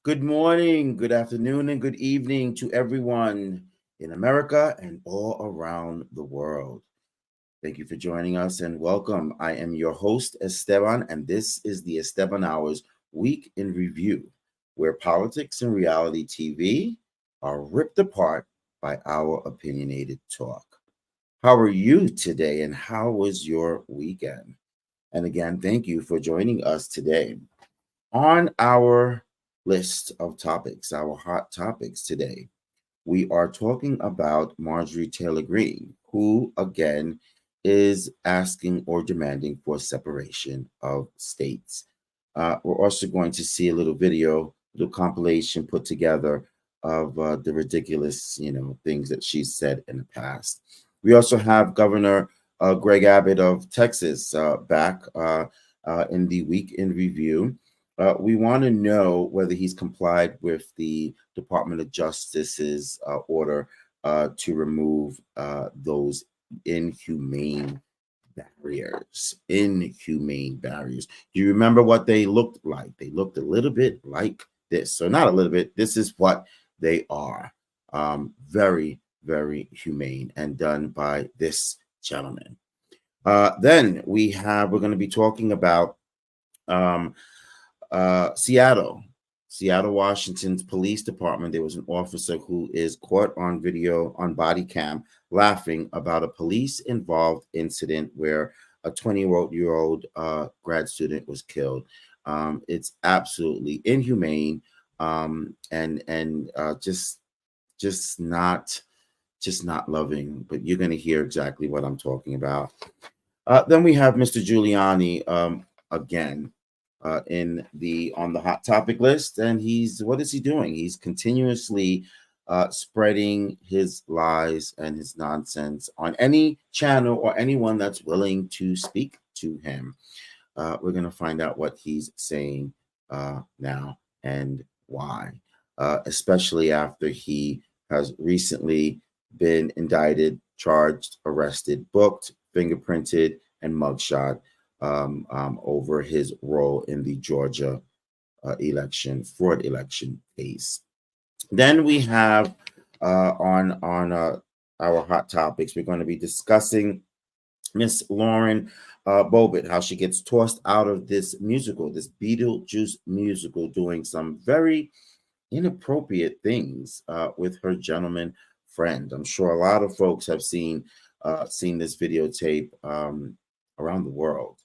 Good morning, good afternoon, and good evening to everyone in America and all around the world. Thank you for joining us and welcome. I am your host, Esteban, and this is the Esteban Hours Week in Review, where politics and reality TV are ripped apart by our opinionated talk. How are you today, and how was your weekend? And again, thank you for joining us today. On our list of topics, our hot topics today, we are talking about Marjorie Taylor Greene, who again is asking or demanding for separation of states. We're also going to see a little video, little compilation put together of the ridiculous, things that she's said in the past. We also have Governor Greg Abbott of Texas back in the week in review. We want to know whether he's complied with the Department of Justice's order to remove those inhumane barriers. Inhumane barriers. Do you remember what they looked like? They looked a little bit like this. So not a little bit. This is what they are. Very, very humane and done by this gentleman. Then we're going to be talking about um, Seattle, Washington's police department. There was an officer who is caught on video on body cam laughing about a police involved incident where a 20-year-old grad student was killed. It's absolutely inhumane and just not loving. But you're going to hear exactly what I'm talking about. Then we have Mr. Giuliani again on the hot topic list, and what is he doing? He's continuously spreading his lies and his nonsense on any channel or anyone that's willing to speak to him. We're going to find out what he's saying now and why, especially after he has recently been indicted, charged, arrested, booked, fingerprinted, and mugshot over his role in the Georgia fraud election case. Then we have on our hot topics, we're going to be discussing Miss Lauren Bobbitt, how she gets tossed out of this musical, this Beetlejuice musical, doing some very inappropriate things with her gentleman friend. I'm sure a lot of folks have seen this videotape around the world.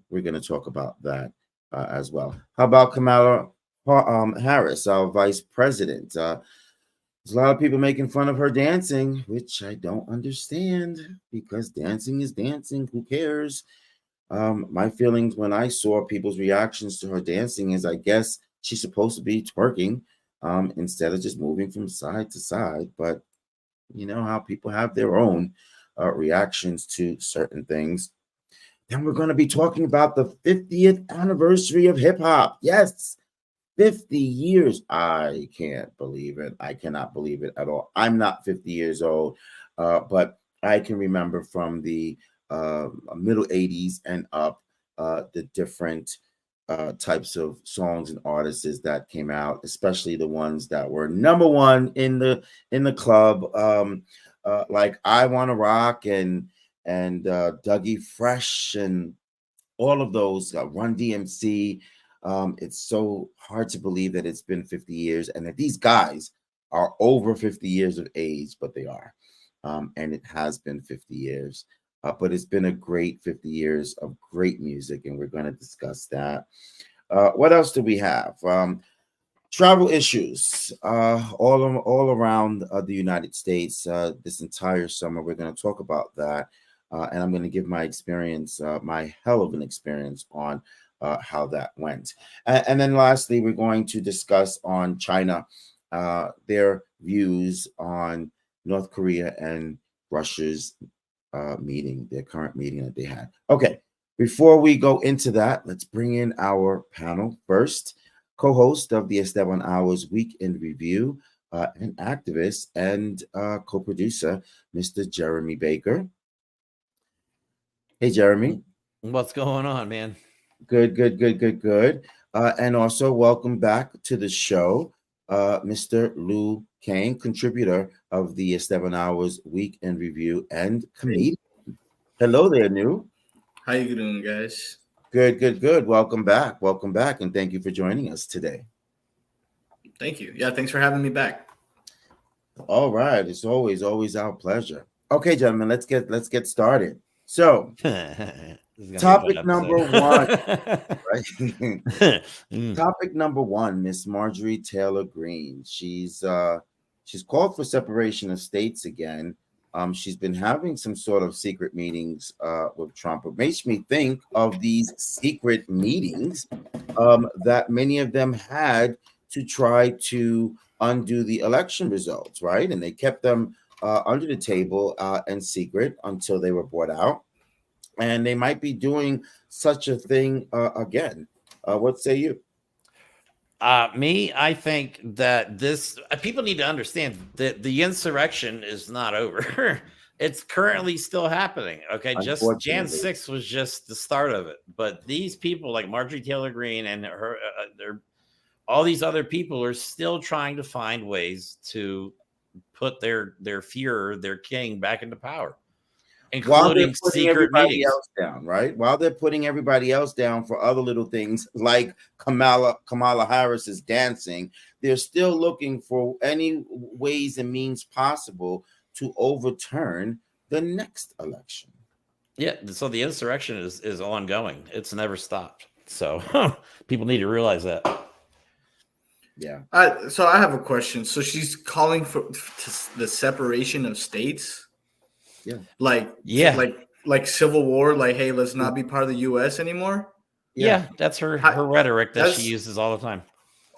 We're going to talk about that as well. How about Kamala Harris, our vice president? There's a lot of people making fun of her dancing, which I don't understand because dancing is dancing. Who cares? My feelings when I saw people's reactions to her dancing is I guess she's supposed to be twerking instead of just moving from side to side. But you know how people have their own reactions to certain things. Then we're going to be talking about the 50th anniversary of hip hop. Yes, 50 years. I can't believe it. I cannot believe it at all. I'm not 50 years old, but I can remember from the middle 80s and up the different types of songs and artists that came out, especially the ones that were number one in the club, like I Wanna Rock and Dougie Fresh and all of those, Run DMC. It's so hard to believe that it's been 50 years and that these guys are over 50 years of age, but they are. And it has been 50 years. But it's been a great 50 years of great music, and we're going to discuss that. What else do we have? Travel issues all around the United States this entire summer. We're going to talk about that. And I'm going to give my experience, my hell of an experience on how that went. And then lastly, we're going to discuss on China, their views on North Korea and Russia's meeting, their current meeting that they had. Okay, before we go into that, let's bring in our panel first. Co-host of the Esteban Hours Week in Review, an activist and co-producer, Mr. Jeremy Baker. Hey, Jeremy. What's going on, man? Good. And also welcome back to the show, Mr. Lou Kane, contributor of the Esteban Hours Week in Review and comedian. Hello there, Lou. How you doing, guys? Good, good, good. Welcome back, and thank you for joining us today. Thank you. Yeah, thanks for having me back. All right, it's always our pleasure. Okay, gentlemen, let's get started. So, topic number one, right? Topic number one, Miss Marjorie Taylor Greene. She's called for separation of states again. She's been having some sort of secret meetings with Trump. It makes me think of these secret meetings that many of them had to try to undo the election results, right? And they kept them under the table and secret until they were brought out. And they might be doing such a thing again. What say you? I think that this people need to understand that the insurrection is not over. It's currently still happening. Okay, just Jan 6th was just the start of it. But these people like Marjorie Taylor Greene and all these other people are still trying to find ways to put their Führer, their king, back into power, including secret meetings. Else down, right? While they're putting everybody else down for other little things like Kamala Harris's dancing, they're still looking for any ways and means possible to overturn the next election. Yeah, so the insurrection is ongoing. It's never stopped. So people need to realize that. Yeah. So I have a question. So she's calling for the separation of states. Yeah. Like civil war. Like, hey, let's not be part of the U.S. anymore. Yeah, that's her rhetoric that she uses all the time.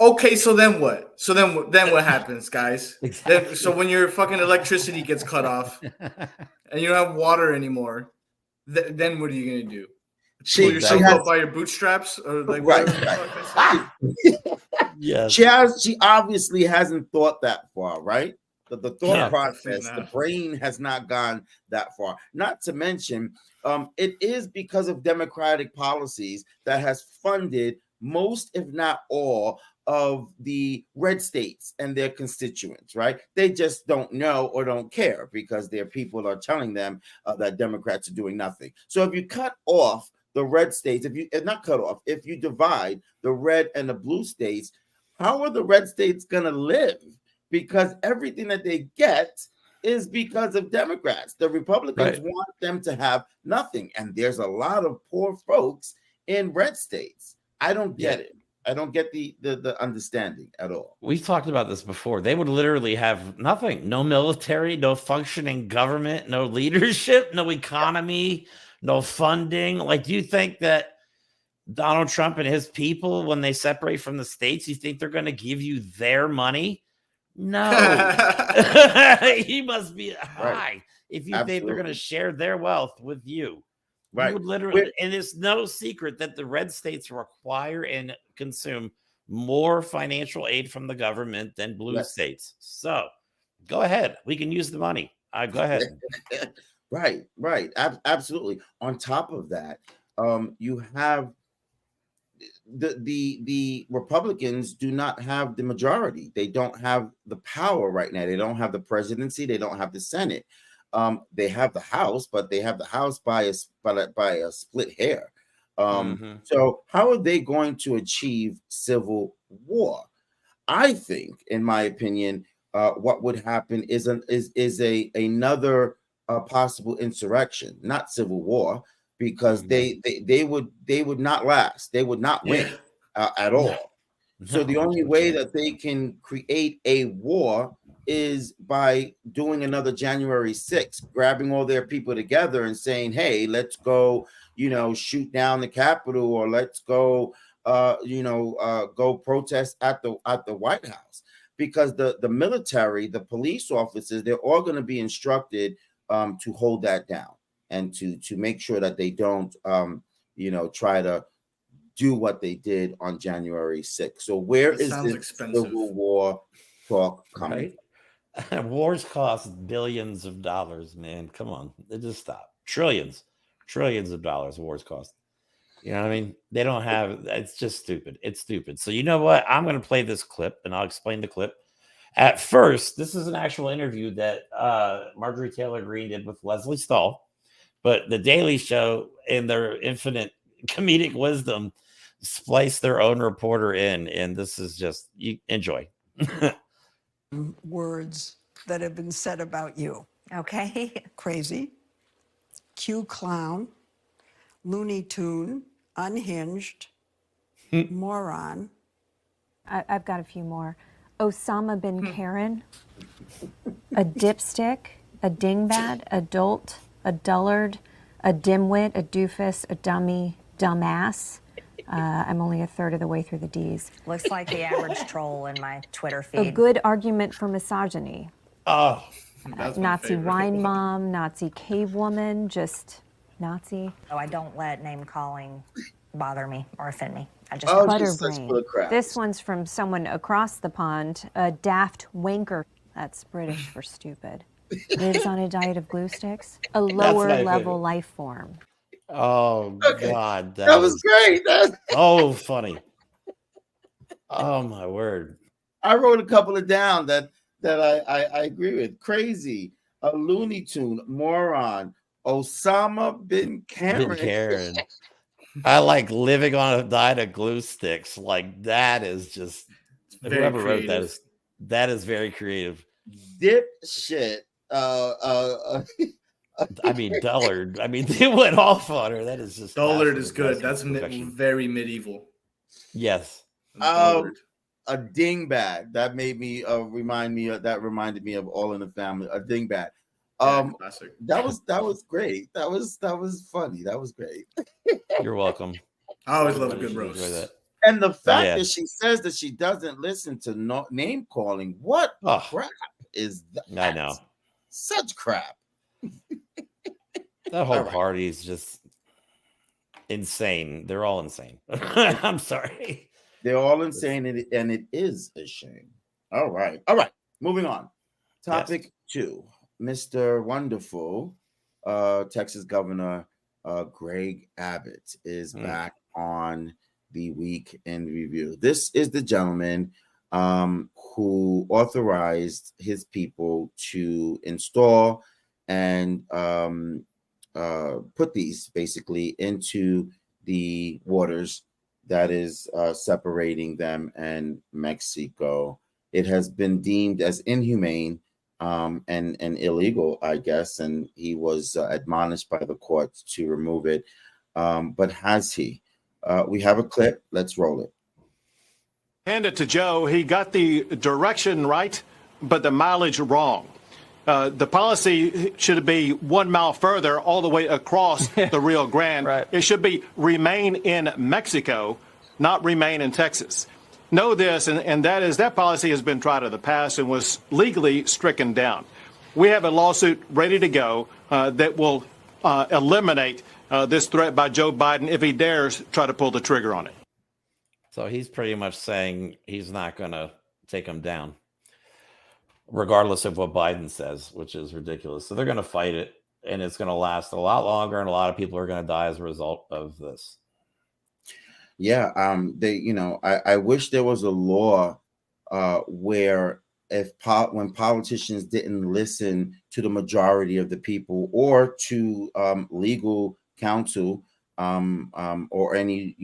Okay, so then what? So then what happens, guys? Exactly. So when your fucking electricity gets cut off and you don't have water anymore, then what are you gonna do? Pull yourself up by your bootstraps, or like right. Yes. She obviously hasn't thought that far, right? The thought process, the brain has not gone that far. Not to mention, it is because of democratic policies that has funded most, if not all, of the red states and their constituents, right? They just don't know or don't care because their people are telling them that Democrats are doing nothing. So if you cut off the red states, if you divide the red and the blue states, how are the red states going to live? Because everything that they get is because of Democrats. The Republicans want them to have nothing. And there's a lot of poor folks in red states. I don't get it. I don't get the understanding at all. We've talked about this before. They would literally have nothing. No military, no functioning government, no leadership, no economy, no funding. Like, do you think that Donald Trump and his people, when they separate from the states, you think they're going to give you their money? No. He must be high if you think they're going to share their wealth with you. Right. You would literally, and it's no secret that the red states require and consume more financial aid from the government than blue states. So go ahead. We can use the money. Go ahead. Right. Absolutely. On top of that, you have the Republicans do not have the majority. They don't have the power right now. They don't have the presidency. They don't have the Senate. They have the House, but they have the House by a split hair. So how are they going to achieve civil war? I think, in my opinion, what would happen is another possible insurrection, not civil war, because they would not last. They would not win at all. So the only way that they can create a war is by doing another January 6th, grabbing all their people together and saying, hey, let's go, shoot down the Capitol, or let's go, go protest at the White House. Because the military, the police officers, they're all going to be instructed to hold that down and to make sure that they don't, try to do what they did on January 6th. So where is this civil war talk coming from? Wars cost billions of dollars, man. Come on. They just stop. Trillions of dollars wars cost. You know what I mean? They don't have. It's just stupid. It's stupid. So you know what? I'm going to play this clip, and I'll explain the clip. At first, this is an actual interview that Marjorie Taylor Greene did with Leslie Stahl, but the Daily Show, in their infinite comedic wisdom, spliced their own reporter in, and this is just you enjoy. Words that have been said about you. Okay. Crazy, Q clown, Looney Tune, unhinged, moron. I've got a few more. Osama bin Karen, a dipstick, a dingbat, a dolt, a dullard, a dimwit, a doofus, a dummy, dumbass. I'm only a third of the way through the D's. Looks like the average troll in my Twitter A feed. good argument for misogyny. Oh, That's my Nazi favorite. wine mom, Nazi cave woman, just Nazi. So I don't let name calling bother me or offend me. I just Oh, don't. just such full of crap. This one's from someone across the pond, a daft wanker. That's British for stupid. Lives on a diet of glue sticks. A lower my level favorite. life form. oh Okay. God, That was great. oh funny. Oh my word. I wrote a couple of down that I agree with. Crazy, a Looney Tune, moron, Osama bin Karen. Bin Karen. I like living on a diet of glue sticks. Like that is just very whoever wrote that creative. is very creative. Dip shit. I mean, Dullard. I mean, they went off on her. That is just Dullard absolute is good. That's perfection. very medieval. Yes. Dullard. A dingbat. That made me reminded me of All in the Family. A dingbat. Classic. That was great. That was funny. That was great. You're welcome. I always love a Everybody good should enjoy roast. that. And the fact Yeah. that she says that she doesn't listen to name calling, what Oh, crap is that? I know. Such crap. That whole All right. party is just insane. They're all insane. I'm sorry. They're all insane, and it is a shame. All right. Moving on. Topic 2. Mr. Wonderful, Texas Governor Greg Abbott is back on the week in review. This is the gentleman who authorized his people to install and put these basically into the waters that is separating them and Mexico. It has been deemed as inhumane and illegal, I guess, and he was admonished by the courts to remove it. But has he? We have a clip. Let's roll it. Hand it to Joe. He got the direction right, but the mileage wrong. The policy should be 1 mile further all the way across the Rio Grande. Right. It should be remain in Mexico, not remain in Texas. Know this, and that is that policy has been tried in the past and was legally stricken down. We have a lawsuit ready to go that will eliminate this threat by Joe Biden if he dares try to pull the trigger on it. So he's pretty much saying he's not going to take him down, regardless of what Biden says, which is ridiculous. So they're going to fight it, and it's going to last a lot longer, and a lot of people are going to die as a result of this. Yeah, I wish there was a law where when politicians didn't listen to the majority of the people or to legal counsel or any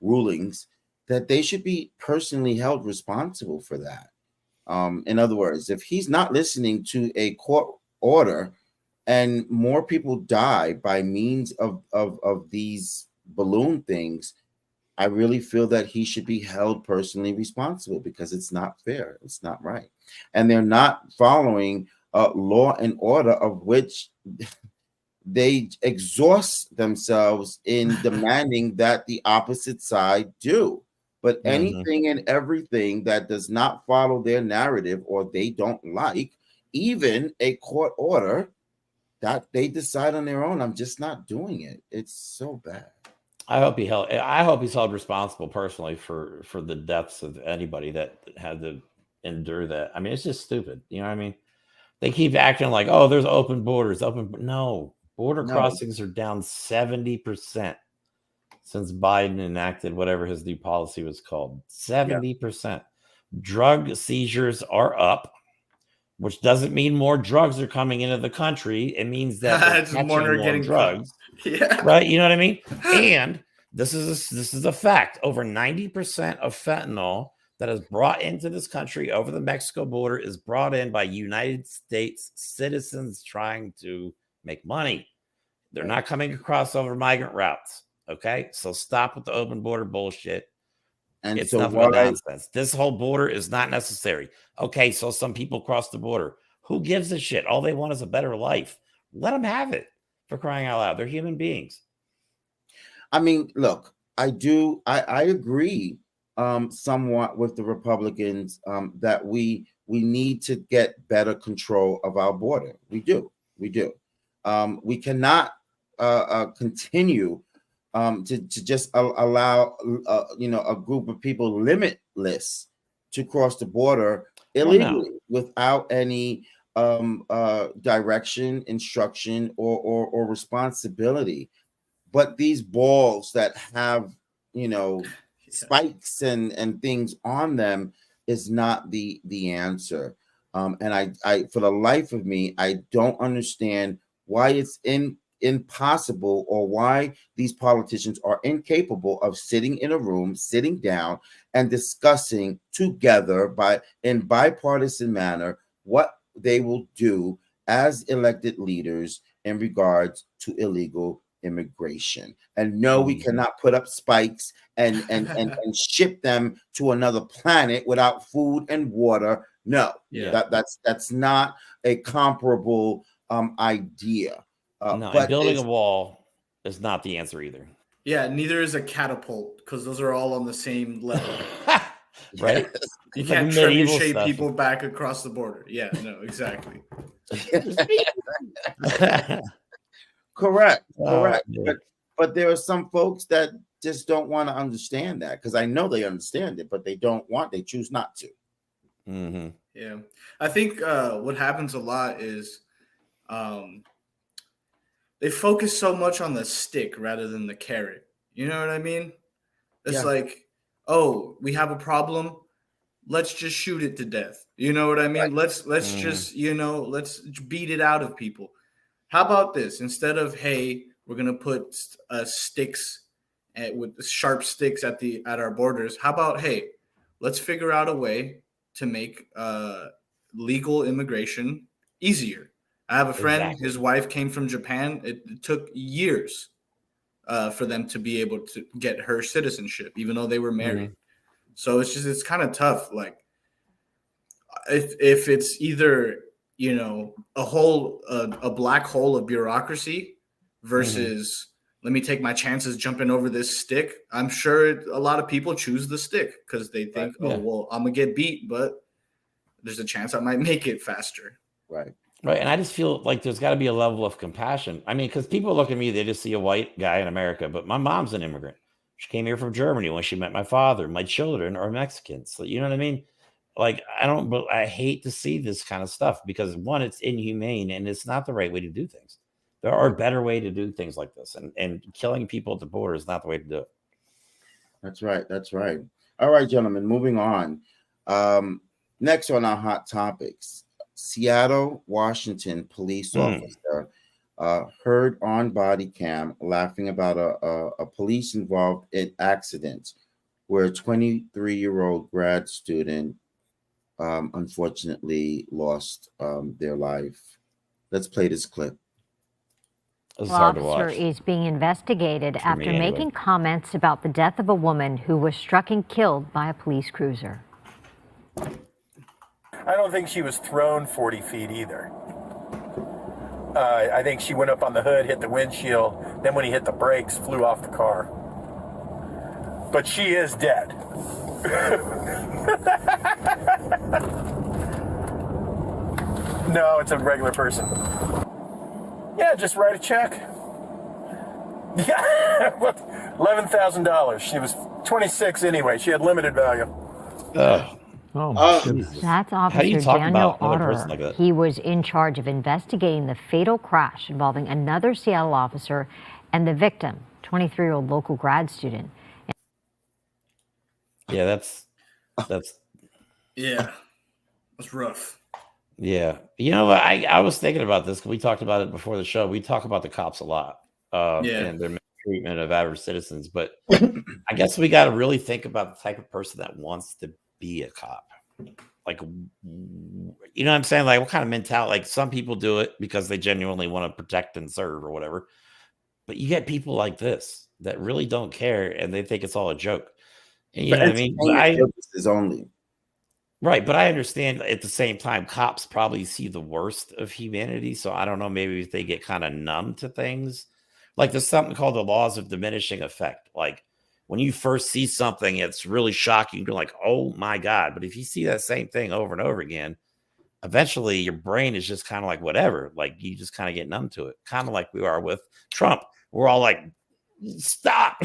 rulings, that they should be personally held responsible for that. In other words, if he's not listening to a court order and more people die by means of these balloon things, I really feel that he should be held personally responsible because it's not fair. It's not right. And they're not following law and order, of which they exhaust themselves in demanding that the opposite side do. But anything and everything that does not follow their narrative or they don't like, even a court order that they decide on their own, I'm just not doing it. It's so bad. I hope he's held responsible personally for the deaths of anybody that had to endure that. I mean, it's just stupid. You know what I mean? They keep acting like, oh, there's open borders. No, border crossings are down 70%. since Biden enacted whatever his new policy was called. 70%. Drug seizures are up, which doesn't mean more drugs are coming into the country. It means that they're It's catching more more getting drugs, Yeah. right? You know what I mean? And this is a fact. Over 90% of fentanyl that is brought into this country over the Mexico border is brought in by United States citizens trying to make money. They're not coming across over migrant routes. Okay, so stop with the open border bullshit. And It's so nothing but nonsense. This whole border is not necessary. Okay, so some people cross the border. Who gives a shit? All they want is a better life. Let them have it, for crying out loud. They're human beings. I mean, look, I agree somewhat with the Republicans that we need to get better control of our border. We do. We cannot continue to just allow a group of people limitless to cross the border illegally without any direction, instruction, or responsibility. But these balls that have spikes and things on them is not the answer. And I for the life of me, I don't understand why it's impossible, or why these politicians are incapable of sitting in a room, sitting down and discussing together in bipartisan manner what they will do as elected leaders in regards to illegal immigration. And no, we cannot put up spikes and ship them to another planet without food and water. No, that's not a comparable idea. But building a wall is not the answer either. Yeah, neither is a catapult, because those are all on the same level. Right? You can't trebuchet people back across the border. Yeah, no, exactly. Correct. But there are some folks that just don't want to understand that, because I know they understand it, but they choose not to. Mm-hmm. Yeah, I think what happens a lot is they focus so much on the stick rather than the carrot. You know what I mean? It's like, oh, we have a problem. Let's just shoot it to death. You know what I mean? Right. Let's just, let's beat it out of people. How about this? Instead of, hey, we're gonna put sticks with sharp sticks at our borders. How about, hey, let's figure out a way to make legal immigration easier. I have a friend, his wife came from Japan. It took years for them to be able to get her citizenship, even though they were married. So it's kind of tough. Like if it's either, a black hole of bureaucracy versus let me take my chances jumping over this stick. I'm sure a lot of people choose the stick because they think, I'm going to get beat, but there's a chance I might make it faster. Right. And I just feel like there's got to be a level of compassion. I mean, because people look at me, they just see a white guy in America, but my mom's an immigrant. She came here from Germany when she met my father. My children are Mexicans. So, you know what I mean? Like, I hate to see this kind of stuff because, one, it's inhumane and it's not the right way to do things. There are better ways to do things like this, and killing people at the border is not the way to do it. That's right. All right, gentlemen, moving on. Next on our hot topics, Seattle, Washington police officer heard on body cam laughing about a police involved in accident where a 23-year-old grad student unfortunately lost their life. Let's play this clip. This is The hard to officer watch. is being investigated For after me, anyway. making comments about the death of a woman who was struck and killed by a police cruiser. I don't think she was thrown 40 feet either. I think she went up on the hood, hit the windshield, then when he hit the brakes, flew off the car. But she is dead. No, it's a regular person. Yeah, just write a check. Yeah, $11,000. She was 26 anyway. She had limited value. Oh, my goodness. That's How do you Officer talk Daniel about another person like Otterer. that? He was in charge of investigating the fatal crash involving another Seattle officer And the victim, 23-year-old local grad student. Yeah, that's Yeah, that's rough. yeah. You know, I was thinking about this. We talked about it before the show. We talk about the cops a lot, Yeah. and their treatment of average citizens. But I guess we got to really think about the type of person that wants to be a cop. Like, you know what I'm saying? Like, what kind of mentality? Like, some people do it because they genuinely want to protect and serve or whatever. But you get people like this that really don't care and they think it's all a joke. And you know what I mean? But purposes only. right, but I understand at the same time, cops probably see the worst of humanity. So I don't know, maybe if they get kind of numb to things. Like there's something called the laws of diminishing effect. Like when you first see something, it's really shocking. You're like, oh my God. But if you see that same thing over and over again, eventually your brain is just kind of like whatever. Like you just kind of get numb to it. Kind of like we are with Trump. We're all like, stop.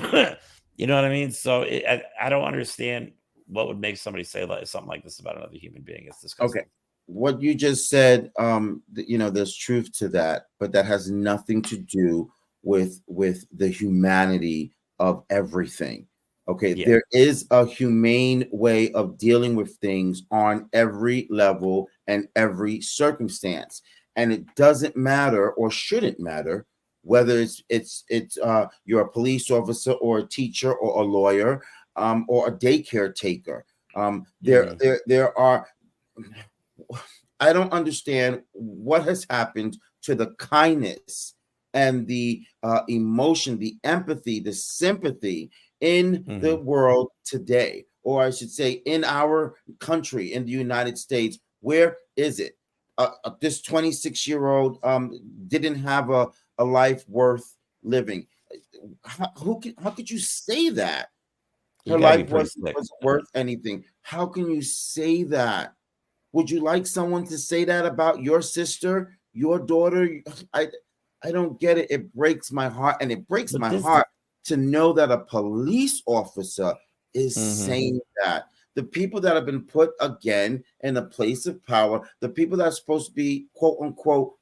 You know what I mean? So I don't understand what would make somebody say something like this about another human being. It's disgusting. Okay. What you just said, you know, there's truth to that, but that has nothing to do with the humanity of everything. Okay, Yeah. there is a humane way of dealing with things on every level and every circumstance, and it doesn't matter or shouldn't matter whether it's you're a police officer or a teacher or a lawyer or a daycare taker. There are. I don't understand what has happened to the kindness and the emotion, the empathy, the sympathy in the world today, or I should say in our country, in the United States. Where is it? This 26-year-old didn't have a life worth living. How could you say that? Her life wasn't worth anything. How can you say that? Would you like someone to say that about your sister, your daughter? I don't get it. It breaks my heart, and it breaks my heart to know that a police officer is saying that. The people that have been put again in a place of power, the people that are supposed to be quote unquote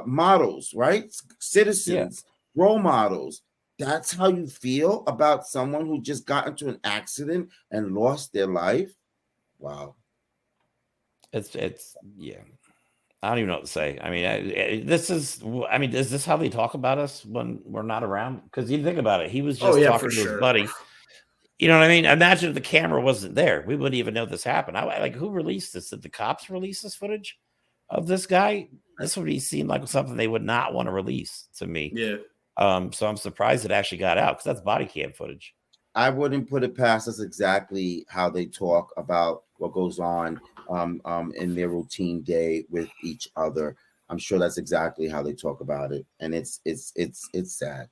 models, right? Citizens, role models. That's how you feel about someone who just got into an accident and lost their life. Wow. It's yeah. I don't even know what to say. I mean, is this how they talk about us when we're not around? Because you think about it, he was just talking to his buddy. You know what I mean? Imagine if the camera wasn't there. We wouldn't even know this happened. Like, who released this? Did the cops release this footage of this guy? This would seem like something they would not want to release to me. Yeah. So I'm surprised it actually got out because that's body cam footage. I wouldn't put it past us exactly how they talk about what goes on in their routine day with each other. I'm sure that's exactly how they talk about it, and it's sad.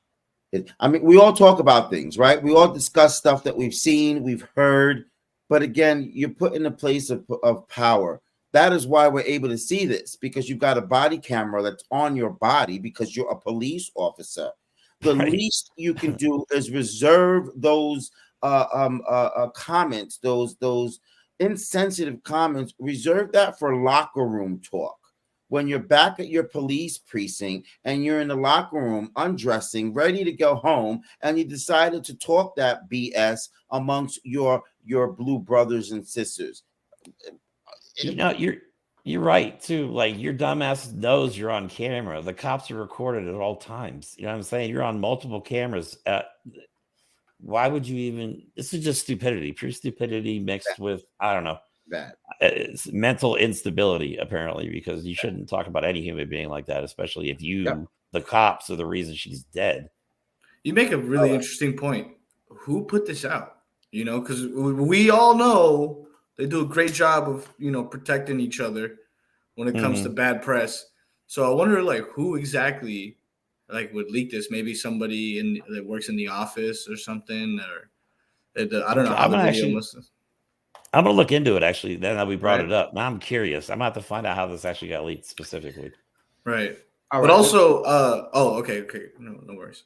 I mean, we all talk about things, right? We all discuss stuff that we've seen, we've heard, but again, you're put in a place of power. That is why we're able to see this, because you've got a body camera that's on your body because you're a police officer. The least you can do is reserve those comments, those insensitive comments. Reserve that for locker room talk. When you're back at your police precinct and you're in the locker room undressing, ready to go home, and you decided to talk that BS amongst your blue brothers and sisters. You know, you're right too. Like your dumbass knows you're on camera. The cops are recorded at all times. You know what I'm saying? You're on multiple cameras. Why would you even? This is just stupidity, pure stupidity mixed with I don't know. It's mental instability, apparently, because you shouldn't talk about any human being like that, especially if the cops, are the reason she's dead. You make a really interesting point. Who put this out? You know, because we all know they do a great job of, you know, protecting each other when it comes to bad press. So I wonder, like, who exactly, like, would leak this? Maybe somebody that works in the office or something, or I don't know how the video was. I'm gonna look into it actually. Now that we brought it up, now I'm curious. I'm gonna have to find out how this actually got leaked specifically. Right. But also, okay, no worries.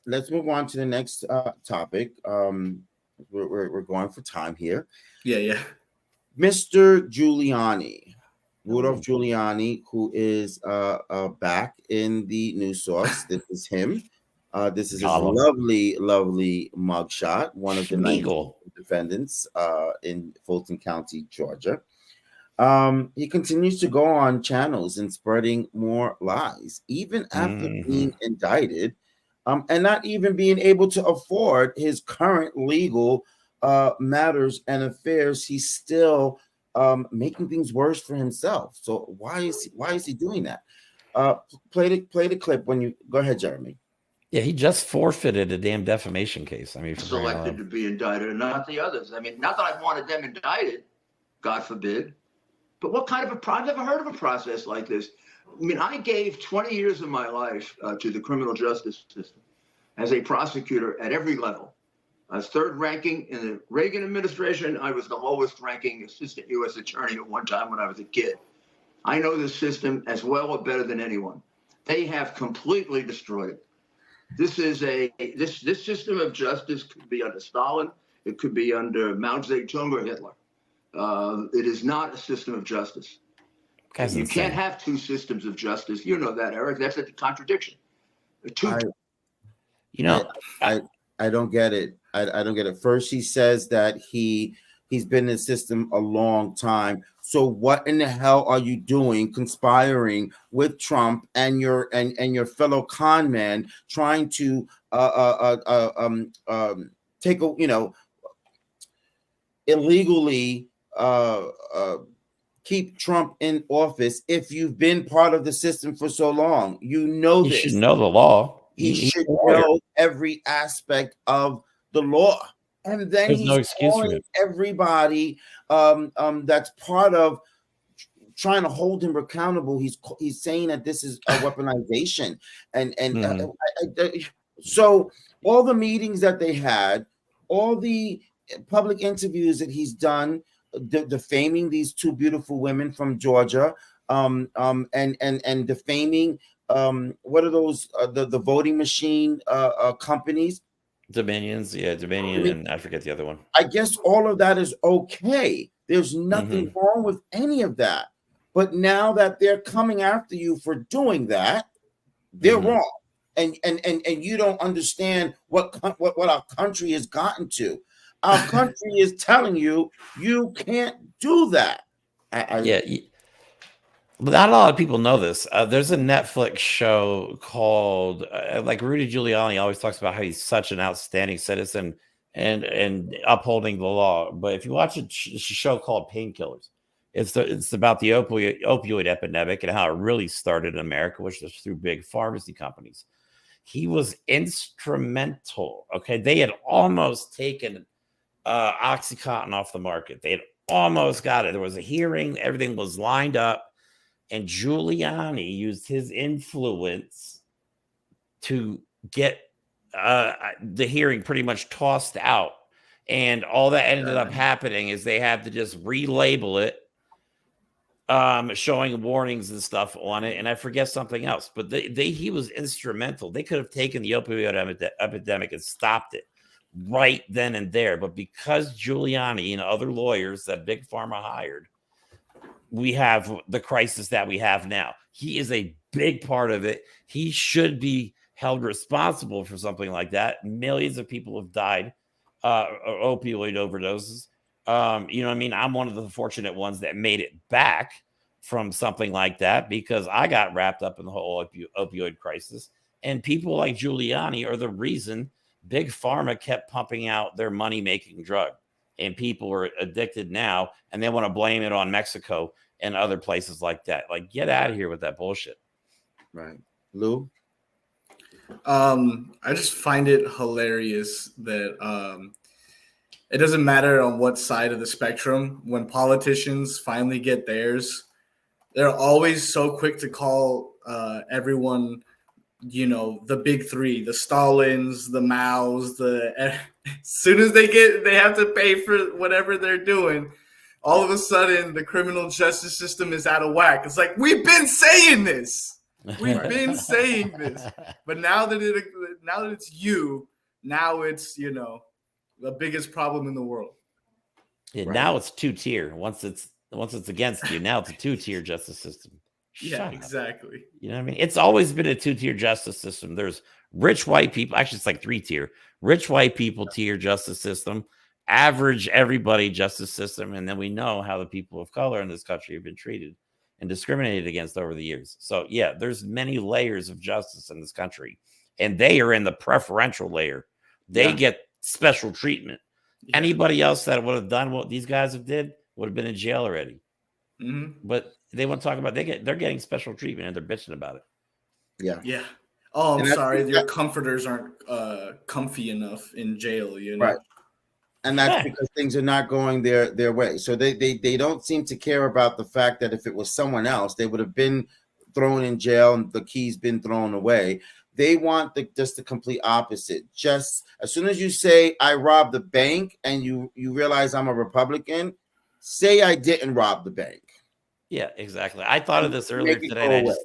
Let's move on to the next topic. We're going for time here. Yeah. Mr. Giuliani. Rudolph Giuliani, who is back in the news source. This is him. This is his lovely, lovely mugshot. One of the 19 defendants in Fulton County, Georgia. He continues to go on channels and spreading more lies, even after being indicted, and not even being able to afford his current legal matters and affairs. He's still making things worse for himself. So why is he doing that? Play the clip when you go ahead, Jeremy. Yeah, he just forfeited a damn defamation case. I mean, selected to be indicted and not the others. I mean, not that I wanted them indicted, God forbid, but what kind of I've never heard of a process like this. I mean, I gave 20 years of my life to the criminal justice system as a prosecutor at every level. I was third ranking in the Reagan administration. I was the lowest ranking assistant U.S. attorney at one time when I was a kid. I know this system as well or better than anyone. They have completely destroyed it. This is this system of justice could be under Stalin. It could be under Mao Zedong or Hitler. It is not a system of justice. You can't have two systems of justice. You know that, Eric. That's a contradiction. I don't get it. I don't get it. First, he says that he's been in the system a long time. So what in the hell are you doing, conspiring with Trump and your fellow con man, trying to take illegally keep Trump in office? If you've been part of the system for so long, you know this. You should know the law. He should know every aspect of the law. And then he's calling everybody that's part of trying to hold him accountable. He's saying that this is a weaponization, so all the meetings that they had, all the public interviews that he's done, defaming these two beautiful women from Georgia, and defaming what are those the voting machine companies. Dominions, Dominion, and I forget the other one. I guess all of that is okay. There's nothing wrong with any of that. But now that they're coming after you for doing that, they're wrong. And you don't understand what our country has gotten to. Our country is telling you can't do that. Not a lot of people know this. There's a Netflix show called like Rudy Giuliani always talks about how he's such an outstanding citizen and upholding the law. But if you watch a show called Painkillers, it's about the opioid epidemic and how it really started in America, which was through big pharmacy companies. He was instrumental. Okay, they had almost taken OxyContin off the market. They had almost got it. There was a hearing. Everything was lined up. And Giuliani used his influence to get the hearing pretty much tossed out. And all that ended up happening is they had to just relabel it, showing warnings and stuff on it. And I forget something else. But he was instrumental. They could have taken the opioid epidemic and stopped it right then and there. But because Giuliani and other lawyers that Big Pharma hired, we have the crisis that we have now. He is a big part of it. He should be held responsible for something like that. Millions of people have died opioid overdoses. You know what I mean? I'm one of the fortunate ones that made it back from something like that because I got wrapped up in the whole opioid crisis. And people like Giuliani are the reason Big Pharma kept pumping out their money-making drug. And people are addicted now, and they want to blame it on Mexico and other places like that. Like, get out of here with that bullshit. Right. Lou? I just find it hilarious that it doesn't matter on what side of the spectrum. When politicians finally get theirs, they're always so quick to call everyone, the big three, the Stalins, the Maos, as soon as they have to pay for whatever they're doing, all of a sudden the criminal justice system is out of whack. It's like, we've been saying this. We've been saying this. But now that it's you, now it's, the biggest problem in the world. Yeah, right. Now it's two-tier. Once it's Once it's against you, now it's a two-tier justice system. Yeah, Shut up. exactly. You know what I mean? It's always been a two-tier justice system. There's rich white people. Actually, it's like three-tier. Rich white people tier justice system, average everybody justice system, and then we know how the people of color in this country have been treated and discriminated against over the years. So yeah, there's many layers of justice in this country, and they are in the preferential layer. They get special treatment. Yeah. Anybody else that would have done what these guys have did would have been in jail already. Mm-hmm. But they want to talk about they're getting special treatment and they're bitching about it. Yeah. Yeah. Oh, I'm And sorry. Your comforters aren't comfy enough in jail, you know? Right. And that's because things are not going their way. So they don't seem to care about the fact that if it was someone else, they would have been thrown in jail and the keys been thrown away. They want just the complete opposite. Just as soon as you say I robbed the bank and you realize I'm a Republican, say I didn't rob the bank. Yeah, exactly. I thought of this earlier today. And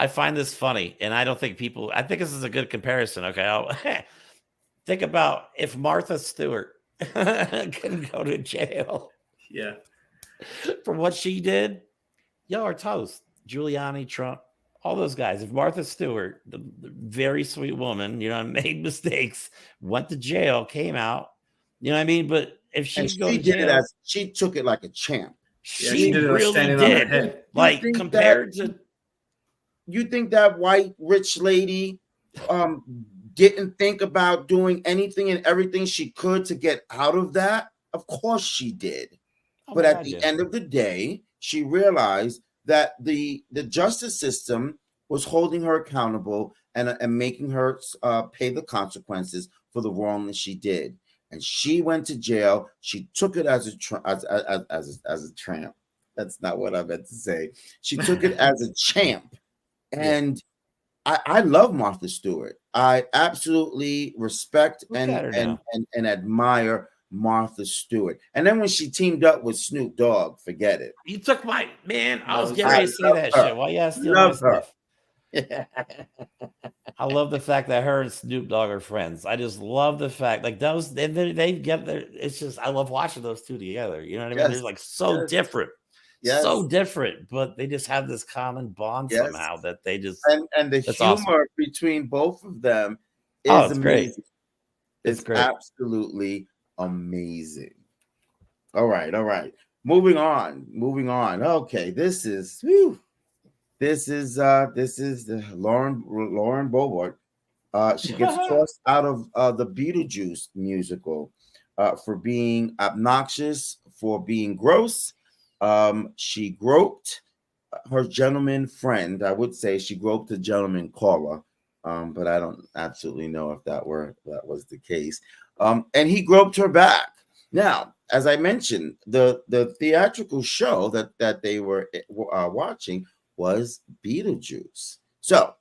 I find this funny, and I don't think people. I think this is a good comparison. Okay, think about if Martha Stewart can go to jail. Yeah, for what she did. Y'all are toast. Giuliani, Trump, all those guys. If Martha Stewart, the very sweet woman, made mistakes, went to jail, came out, you know what I mean? But if she she took it like a champ. She really did. Like compared to. You think that white rich lady didn't think about doing anything and everything she could to get out of that? Of course she did. But at the end of the day, she realized that the justice system was holding her accountable and making her pay the consequences for the wrong that she did. And she went to jail. She took it as a tramp. That's not what I meant to say. She took it as a champ. And I love Martha Stewart. I absolutely respect and admire Martha Stewart. And then when she teamed up with Snoop Dogg, forget it. You took my man. I was getting ready to say that shit. Why you asking my stuff? I love the fact that her and Snoop Dogg are friends. I just love the fact like those they get there. It's just I love watching those two together. You know what I mean? They're like so different. Yes. So different, but they just have this common bond somehow that they just and the humor between both of them is amazing. Great. It's great. Absolutely amazing. All right. Moving on. Okay, this is the Lauren Boebert. She gets tossed out of the Beetlejuice musical for being obnoxious, for being gross. She groped her gentleman friend. I would say she groped a gentleman caller, but I don't absolutely know if that was the case. And he groped her back. Now, as I mentioned, the theatrical show that they were watching was Beetlejuice. So,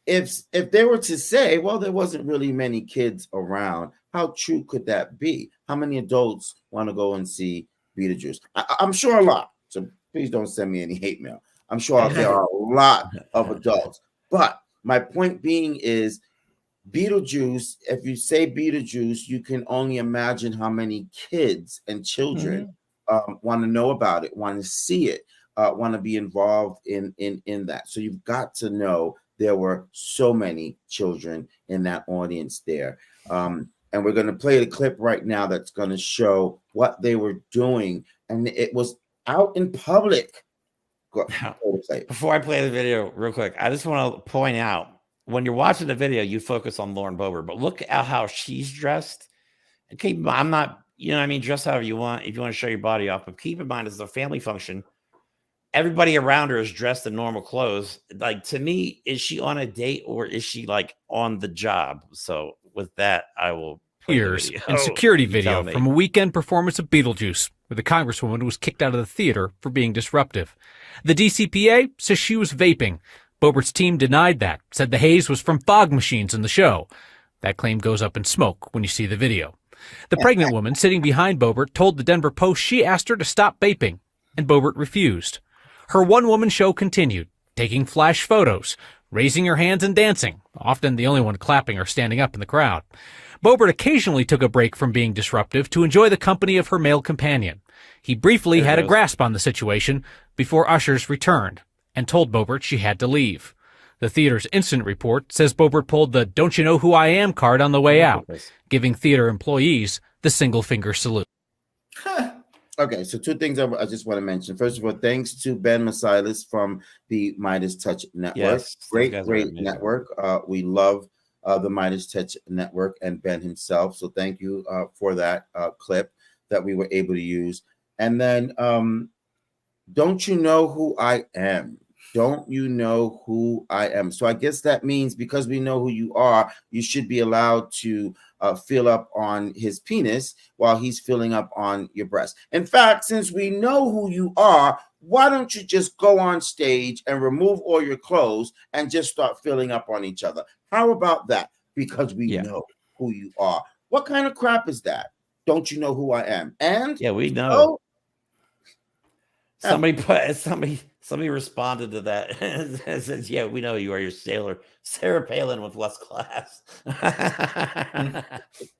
if they were to say, well, there wasn't really many kids around, how true could that be? How many adults want to go and see Beetlejuice? I'm sure a lot. So please don't send me any hate mail. I'm sure there are a lot of adults. But my point being is Beetlejuice, if you say Beetlejuice, you can only imagine how many kids and children want to know about it, want to see it, want to be involved in that. So you've got to know there were so many children in that audience there. And we're going to play the clip right now that's going to show what they were doing. And it was out in public. Before I play the video real quick, I just want to point out, when you're watching the video, you focus on Lauren Boebert, but look at how she's dressed. And keep in mind, I'm not, dress however you want, if you want to show your body off, but keep in mind, it's a family function. Everybody around her is dressed in normal clothes. Like, to me, is she on a date or is she like on the job? So with that, I will years and security video from a weekend performance of Beetlejuice, where the Congresswoman was kicked out of the theater for being disruptive. The DCPA says she was vaping. Boebert's team denied that, said the haze was from fog machines in the show. That claim goes up in smoke when you see the video. The pregnant woman sitting behind Boebert told the Denver Post she asked her to stop vaping, and Boebert refused. Her one-woman show continued, taking flash photos, raising her hands and dancing, often the only one clapping or standing up in the crowd. Boebert occasionally took a break from being disruptive to enjoy the company of her male companion. He briefly had a grasp on the situation before ushers returned and told Boebert she had to leave. The theater's incident report says Boebert pulled the "Don't you know who I am" card on the way out, giving theater employees the single finger salute. Okay, so two things I just want to mention. First of all, thanks to Ben Masilis from the Midas Touch Network. Yes, great network. We love the Midas Touch Network and Ben himself. So thank you for that clip that we were able to use. And then, don't you know who I am? Don't you know who I am? So I guess that means because we know who you are, you should be allowed to fill up on his penis while he's filling up on your breast. In fact, since we know who you are, why don't you just go on stage and remove all your clothes and just start filling up on each other? How about that? Because we know who you are. What kind of crap is that? Don't you know who I am? And we know. Somebody responded to that and says, "Yeah, we know you are your sailor, Sarah Palin with less class." I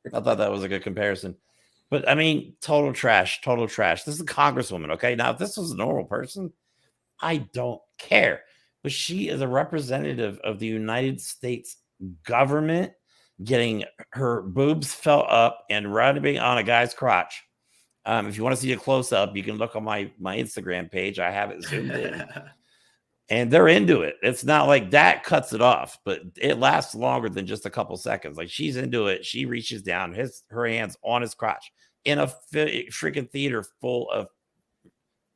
thought that was a good comparison, but I mean, total trash. This is a congresswoman, okay? Now, if this was a normal person, I don't care, but she is a representative of the United States government, getting her boobs felt up and rubbing on a guy's crotch. If you want to see a close up, you can look on my Instagram page. I have it zoomed in, and they're into it. It's not like that cuts it off, but it lasts longer than just a couple seconds. Like, she's into it. She reaches down, her hands on his crotch in a freaking theater full of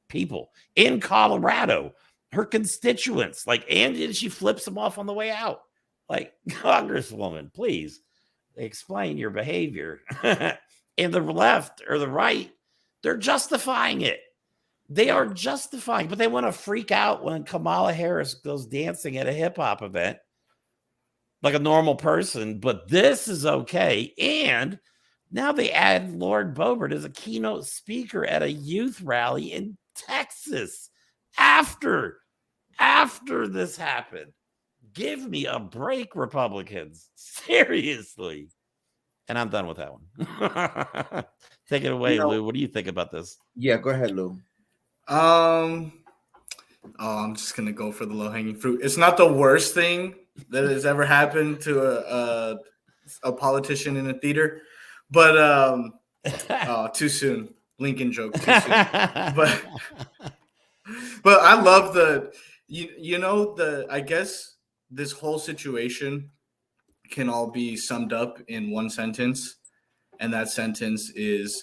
people in Colorado, her constituents. Like, and she flips them off on the way out. Like, Congresswoman, please explain your behavior. And the left or the right, they're justifying it. They are justifying, but they want to freak out when Kamala Harris goes dancing at a hip hop event like a normal person. But this is okay. And now they add Lord Boebert as a keynote speaker at a youth rally in Texas after this happened. Give me a break, Republicans. Seriously. And I'm done with that one. Take it away, Lou. What do you think about this? Yeah, go ahead, Lou. I'm just gonna go for the low-hanging fruit. It's not the worst thing that has ever happened to a politician in a theater, but too soon. Lincoln joke, too soon. But I love I guess this whole situation can all be summed up in one sentence, and that sentence is,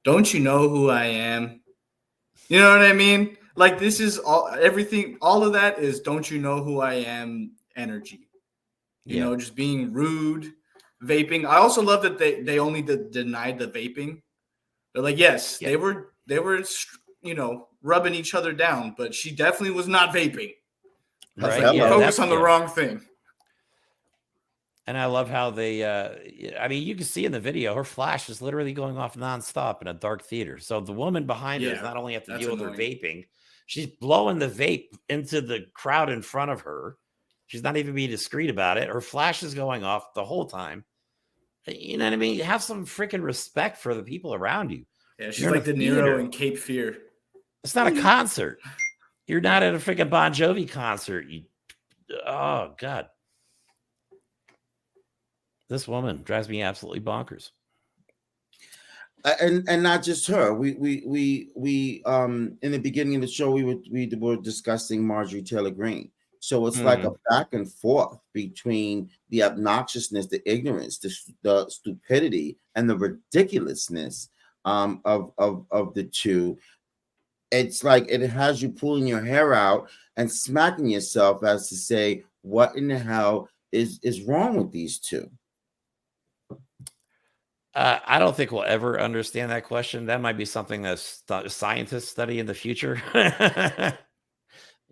"Don't you know who I am?" You know what I mean? Like, this is everything. All of that is "Don't you know who I am" energy. You know, just being rude, vaping. I also love that they only denied the vaping. They're like, yes, they were rubbing each other down, but she definitely was not vaping. Right? Focus on the wrong thing. And I love how they, you can see in the video, her flash is literally going off nonstop in a dark theater. So the woman behind her does not only have to deal with her vaping, she's blowing the vape into the crowd in front of her. She's not even being discreet about it. Her flash is going off the whole time. You know what I mean? Have some freaking respect for the people around you. Yeah, she's like De Niro in Cape Fear. It's not a concert. You're not at a freaking Bon Jovi concert. Oh, God. This woman drives me absolutely bonkers. And not just her. We in the beginning of the show we were discussing Marjorie Taylor Greene. So it's like a back and forth between the obnoxiousness, the ignorance, the stupidity, and the ridiculousness of the two. It's like it has you pulling your hair out and smacking yourself as to say, what in the hell is wrong with these two? I don't think we'll ever understand that question. That might be something that scientists study in the future.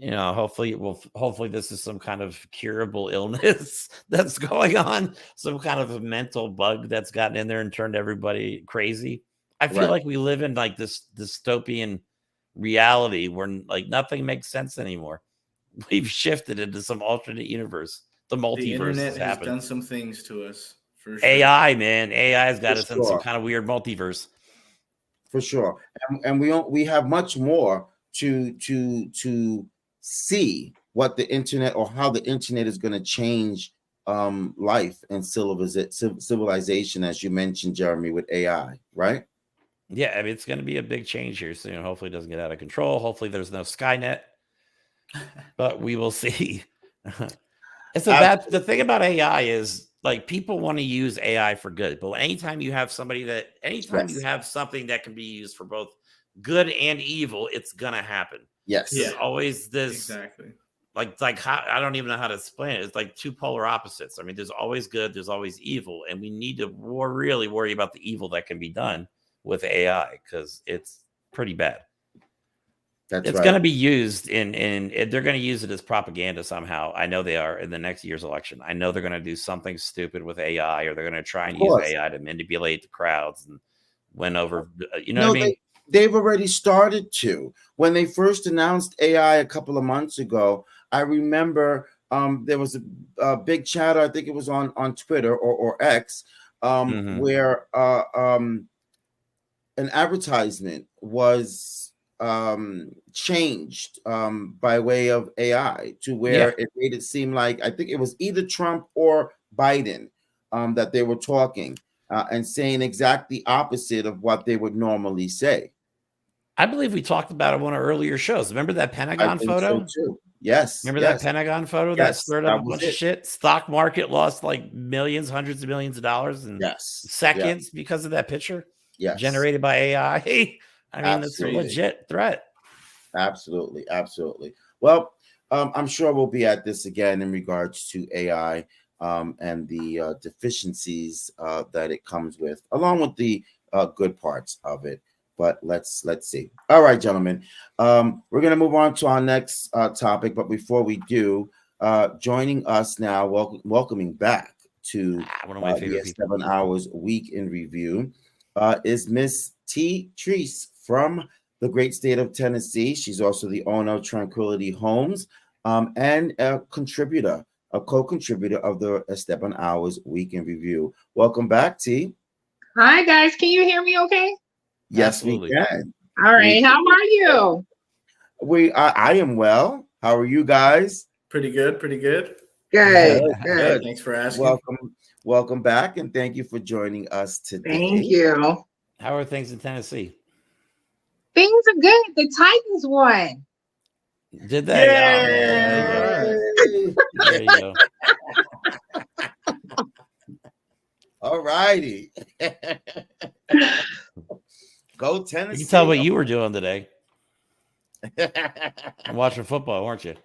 Hopefully this is some kind of curable illness that's going on, some kind of a mental bug that's gotten in there and turned everybody crazy. I feel like we live in like this dystopian reality where like nothing makes sense anymore. We've shifted into some alternate universe. The multiverse internet has happened. done some things to us. For sure. AI, man, AI has got For us in some sure. kind of weird multiverse. For sure, and we have much more to see what the internet or how the internet is going to change life and civilization, as you mentioned, Jeremy, with AI, right? Yeah, I mean, it's going to be a big change here soon. Hopefully, it doesn't get out of control. Hopefully, there's no Skynet, but we will see. And so the thing about AI is, like, people want to use AI for good, but anytime you have something that can be used for both good and evil, it's gonna happen. Yes. There's always this Exactly. like how, I don't even know how to explain it. It's like two polar opposites. I mean, there's always good, there's always evil, and we need to really worry about the evil that can be done with AI because it's pretty bad. It's going to be used in they're going to use it as propaganda somehow. I know they are in the next year's election. I know they're going to do something stupid with AI, or they're going to try and use AI to manipulate the crowds and win over. You know what I mean? They've already started to. When they first announced AI a couple of months ago, I remember there was a big chatter. I think it was on Twitter or X, where an advertisement was changed by way of AI to where it made it seem like, I think it was either Trump or Biden that they were talking and saying exactly opposite of what they would normally say. I believe we talked about it on one of our earlier shows. Remember that Pentagon photo? So too. Yes. Remember that Pentagon photo that stirred up a bunch of shit? Stock market lost like millions, hundreds of millions of dollars in seconds because of that picture generated by AI. I mean, that's a legit threat. Absolutely. Well, I'm sure we'll be at this again in regards to AI and the deficiencies that it comes with, along with the good parts of it. But let's see. All right, gentlemen, we're going to move on to our next topic. But before we do, joining us now, welcoming back to one of my favorite the 7 Hours Week in Review is Miss T. Treese from the great state of Tennessee. She's also the owner of Tranquility Homes and a co-contributor of the Esteban Hours Week in Review. Welcome back, T. Hi, guys. Can you hear me okay? Yes, absolutely. We can. All right. How are you? I am well. How are you guys? Pretty good. Good. Thanks for asking. Welcome back, and thank you for joining us today. Thank you. How are things in Tennessee? Things are good. The Titans won. Did they? There you go. All righty. Go Tennessee. You can tell what you were doing today. I'm watching football, weren't you?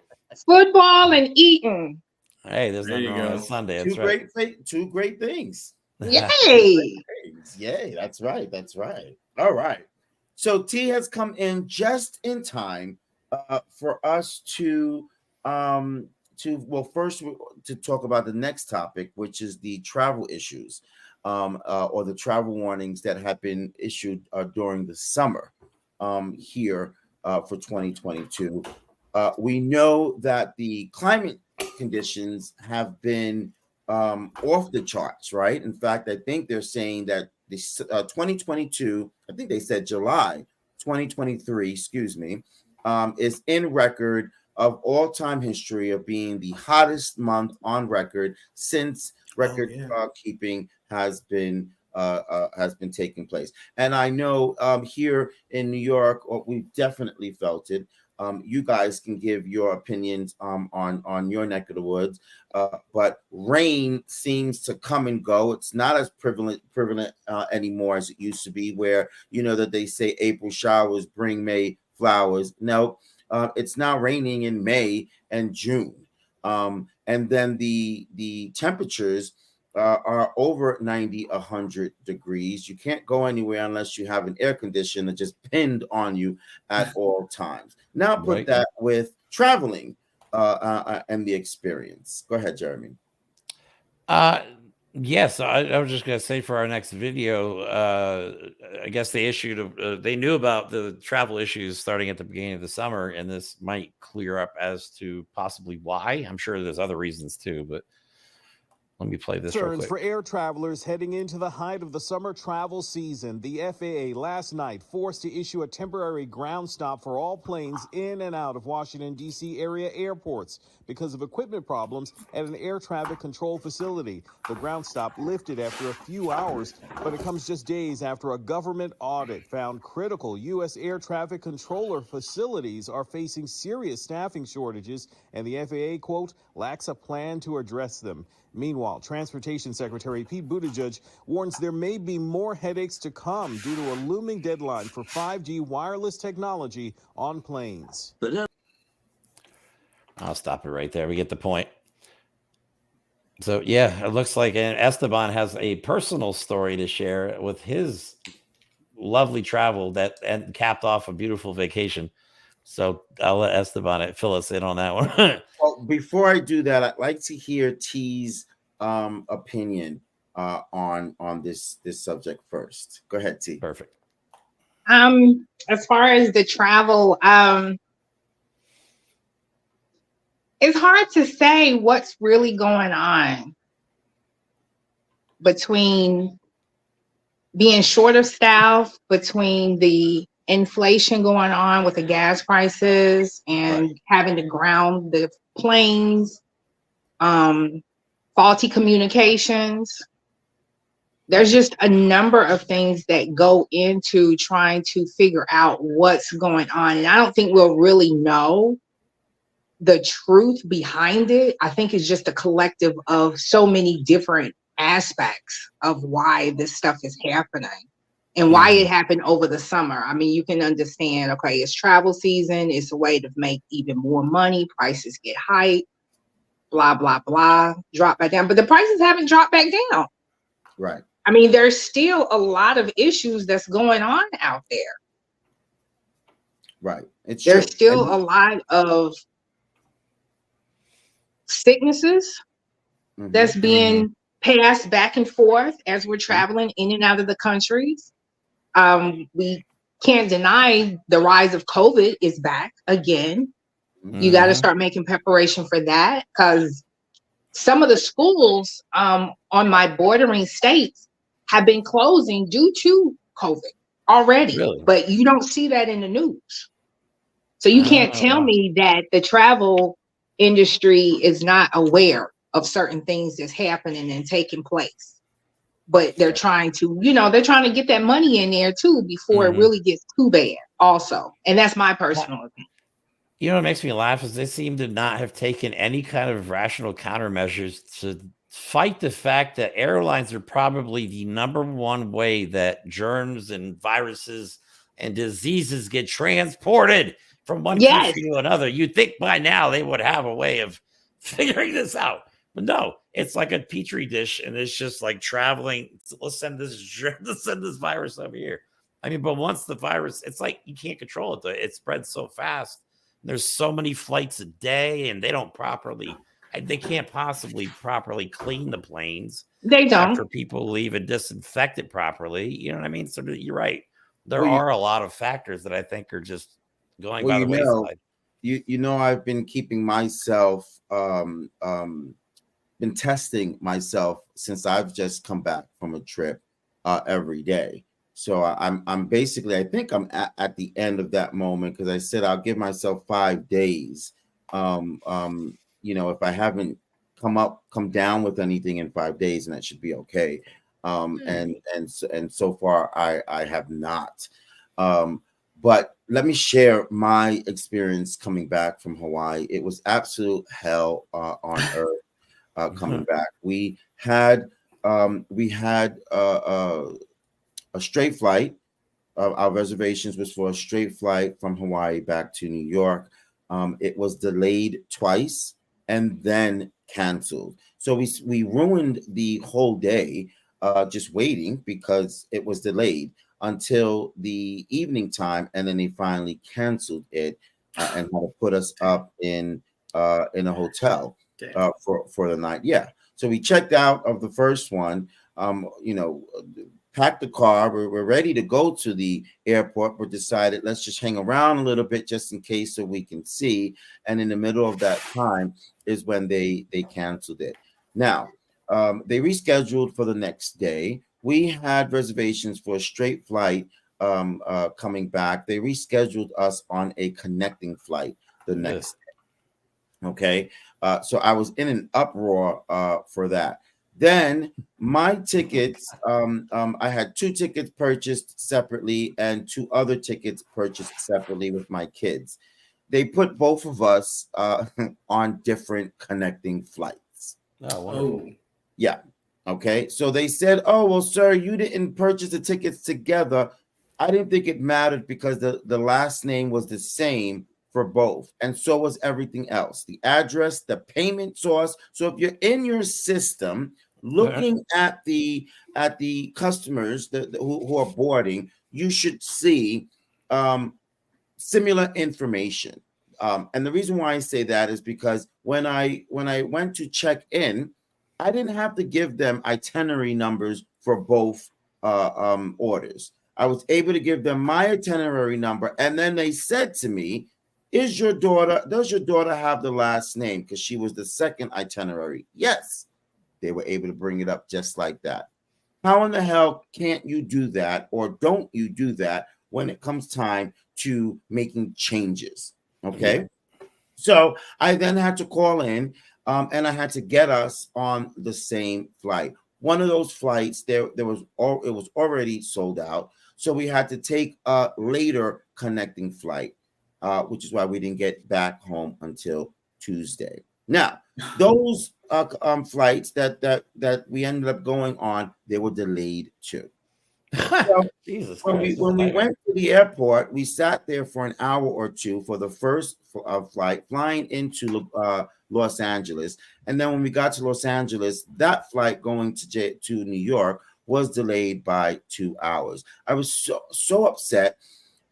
Football and eating. Hey, there's nothing wrong on Sunday. That's Two great things. Yay! Yay! That's right. All right. So T has come in just in time for us to first to talk about the next topic, which is the travel issues or the travel warnings that have been issued during the summer here for 2022. We know that the climate conditions have been off the charts, right? In fact, I think they're saying that the 2022, I think they said July 2023, is in record of all-time history of being the hottest month on record since record keeping has been taking place. And I know here in New York, we've definitely felt it. You guys can give your opinions on your neck of the woods, but rain seems to come and go. It's not as prevalent anymore as it used to be, where you know that they say April showers bring May flowers. No, it's now raining in May and June, and then the temperatures are over 90, 100 degrees. You can't go anywhere unless you have an air conditioner just pinned on you at all times. Now put that with traveling and the experience. Go ahead, Jeremy. Yes, I was just going to say for our next video, I guess they issued, they knew about the travel issues starting at the beginning of the summer, and this might clear up as to possibly why. I'm sure there's other reasons too, but Let me play this real Concerns quick. for air travelers heading into the height of the summer travel season. The FAA last night forced to issue a temporary ground stop for all planes in and out of Washington, D.C. area airports because of equipment problems at an air traffic control facility. The ground stop lifted after a few hours, but it comes just days after a government audit found critical U.S. air traffic controller facilities are facing serious staffing shortages, and the FAA, quote, lacks a plan to address them. Meanwhile, Transportation Secretary Pete Buttigieg warns there may be more headaches to come due to a looming deadline for 5G wireless technology on planes. I'll stop it right there. We get the point. So, yeah, it looks like Esteban has a personal story to share with his lovely travel and capped off a beautiful vacation. So I'll let Esteban fill us in on that one. Well, before I do that, I'd like to hear T's opinion on this subject first. Go ahead, T. Perfect. As far as the travel, it's hard to say what's really going on between being short of staff, between the inflation going on with the gas prices and having to ground the planes, faulty communications. There's just a number of things that go into trying to figure out what's going on. And I don't think we'll really know the truth behind it. I think it's just a collective of so many different aspects of why this stuff is happening and why it happened over the summer. I mean, you can understand, okay, it's travel season. It's a way to make even more money. Prices get high, blah, blah, blah, drop back down. But the prices haven't dropped back down. Right. I mean, there's still a lot of issues that's going on out there. Right. There's still a lot of sicknesses that's being passed back and forth as we're traveling in and out of the countries. We can't deny the rise of COVID is back again. You got to start making preparation for that, because some of the schools on my bordering states have been closing due to COVID already. Really? But you don't see that in the news. So you can't tell me that the travel industry is not aware of certain things that's happening and taking place. But they're trying to, they're trying to get that money in there too before it really gets too bad also. And that's my personal opinion. You know what makes me laugh is they seem to not have taken any kind of rational countermeasures to fight the fact that airlines are probably the #1 way that germs and viruses and diseases get transported from one country to another. You'd think by now they would have a way of figuring this out. But no, it's like a petri dish, and it's just like traveling. Let's send this virus over here. I mean, but once the virus, it's like you can't control it. It spreads so fast. There's so many flights a day, and they can't possibly properly clean the planes. They don't. After people leave and disinfect it properly. You know what I mean? So you're right. There are a lot of factors that I think are just going by the wayside. I've been keeping myself, been testing myself since I've just come back from a trip every day. So I'm basically, I think I'm at the end of that moment, because I said I'll give myself 5 days. If I haven't come down with anything in 5 days, and that should be okay. And so far I have not. But let me share my experience coming back from Hawaii. It was absolute hell on earth coming back. We had a straight flight. Our reservations was for a straight flight from Hawaii back to New York. It was delayed twice and then canceled. So we ruined the whole day just waiting because it was delayed until the evening time, and then they finally canceled it and had to put us up in a hotel for the night. Yeah. So we checked out of the first one. Packed the car. We're ready to go to the airport, but decided let's just hang around a little bit just in case so we can see. And in the middle of that time is when they canceled it. Now, They rescheduled for the next day. We had reservations for a straight flight coming back. They rescheduled us on a connecting flight the next day. Okay. So I was in an uproar for that. Then my tickets, I had 2 tickets purchased separately and 2 other tickets purchased separately with my kids. They put both of us on different connecting flights. Oh, wonderful. Yeah. Okay. So they said, oh, well, sir, you didn't purchase the tickets together. I didn't think it mattered because the last name was the same for both. And so was everything else. The address, the payment source. So if you're in your system looking at the customers who are boarding, you should see similar information. And the reason why I say that is because when I went to check in, I didn't have to give them itinerary numbers for both orders. I was able to give them my itinerary number, and then they said to me, does your daughter have the last name? Because she was the second itinerary. Yes. They were able to bring it up just like that. How in the hell can't you do that, or don't you do that when it comes time to making changes? Okay. Yeah. So I then had to call in and I had to get us on the same flight. One of those flights, it was already sold out. So we had to take a later connecting flight, which is why we didn't get back home until Tuesday. Now, those flights that we ended up going on, they were delayed too. So Jesus when we went to the airport, we sat there for an hour or two for the first flight flying into Los Angeles, and then when we got to Los Angeles, that flight going to New York was delayed by 2 hours. I was so upset.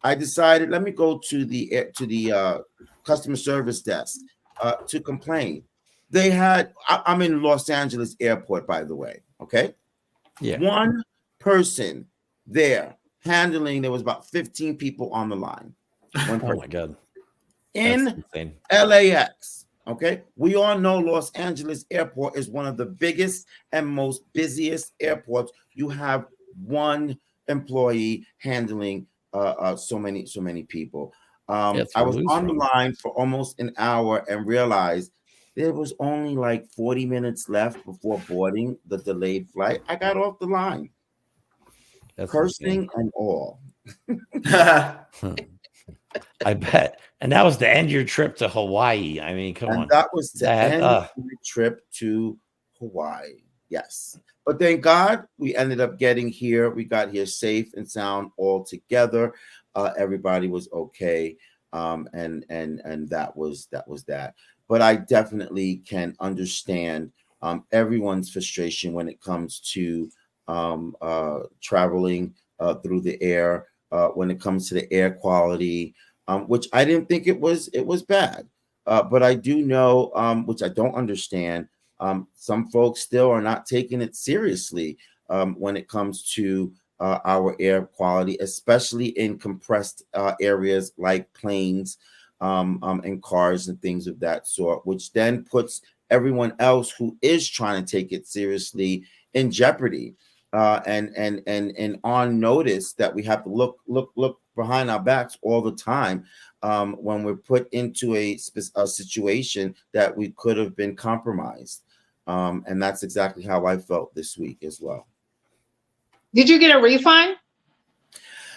I decided, let me go to the customer service desk to complain. They had, I'm in Los Angeles airport, by the way. Okay. Yeah. One person there handling, there was about 15 people on the line. Oh my God. In LAX. Okay. We all know Los Angeles airport is one of the biggest and most busiest airports. You have one employee handling so many people. I was on the line for almost an hour and realized there was only like 40 minutes left before boarding the delayed flight. I got off the line. That's cursing and all. I bet. And that was to end your trip to Hawaii. I mean, come on. That was to end my trip to Hawaii. Yes. But thank God we ended up getting here. We got here safe and sound all together. Everybody was okay. And that was that. But I definitely can understand everyone's frustration when it comes to traveling through the air, when it comes to the air quality, which I didn't think it was bad. But I do know, which I don't understand, some folks still are not taking it seriously when it comes to our air quality, especially in compressed areas like planes and cars and things of that sort, which then puts everyone else who is trying to take it seriously in jeopardy and on notice that we have to look behind our backs all the time when we're put into a situation that we could have been compromised. And that's exactly how I felt this week as well. Did you get a refund?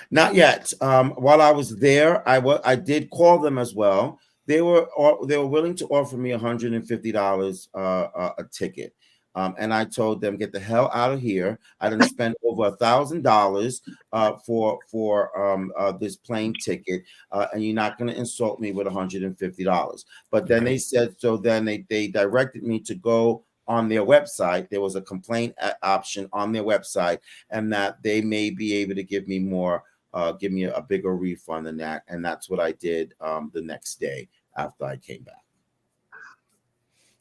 Not yet. While I was there, I did call them as well. They were willing to offer me $150 a ticket. And I told them, get the hell out of here. I didn't spend over $1,000 for this plane ticket, and you're not going to insult me with $150. But then they said, so then they directed me to go on their website. There was a complaint option on their website, and that they may be able to give me more, give me a bigger refund than that. And that's what I did the next day after I came back.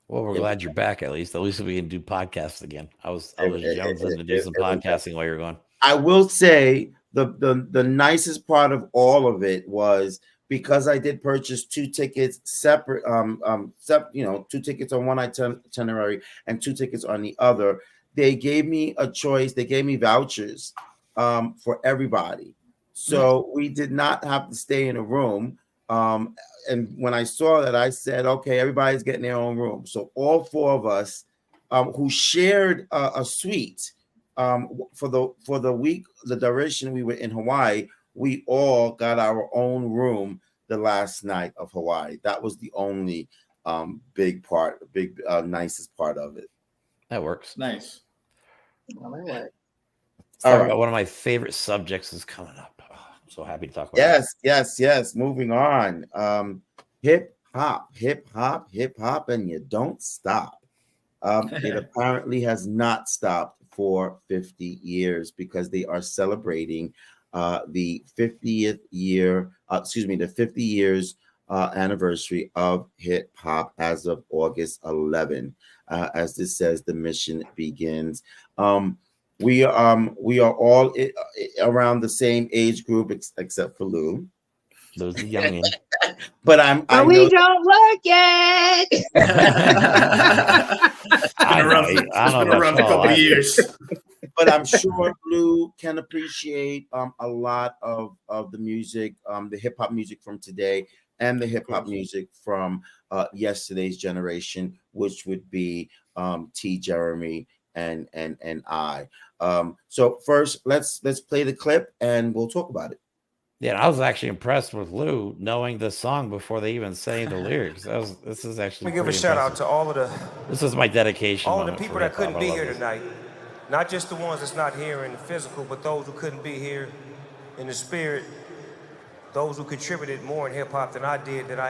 Well, we're glad you're back. At least we can do podcasts again. I was jonesing to do some podcasting while you're gone. I will say the nicest part of all of it was because I did purchase 2 tickets separate, 2 tickets on one itinerary and 2 tickets on the other. They gave me a choice. They gave me vouchers for everybody. So we did not have to stay in a room. And when I saw that, I said, okay, everybody's getting their own room. So all 4 of us who shared a suite for the week, the duration we were in Hawaii, we all got our own room the last night of Hawaii. That was the only nicest part of it. That works. Nice. Well, that worked. All right. One of my favorite subjects is coming up. Oh, I'm so happy to talk about Yes. Moving on. Hip hop, and you don't stop. It apparently has not stopped for 50 years because they are celebrating the 50th year, the 50 years anniversary of hip hop as of August 11. As this says, the mission begins. We are all around the same age group except for Lou. Those are young. But we don't look yet. I don't know around a couple of years. But I'm sure Lou can appreciate a lot of the music, the hip hop music from today and the hip hop music from yesterday's generation, which would be T. Jeremy and I. So first, let's play the clip and we'll talk about it. Yeah, I was actually impressed with Lou knowing the song before they even say the lyrics. This is actually. Let me give a shout out to all of the. This is my dedication. All of the people that couldn't be here tonight, not just the ones that's not here in the physical, but those who couldn't be here in the spirit. Those who contributed more in hip hop than I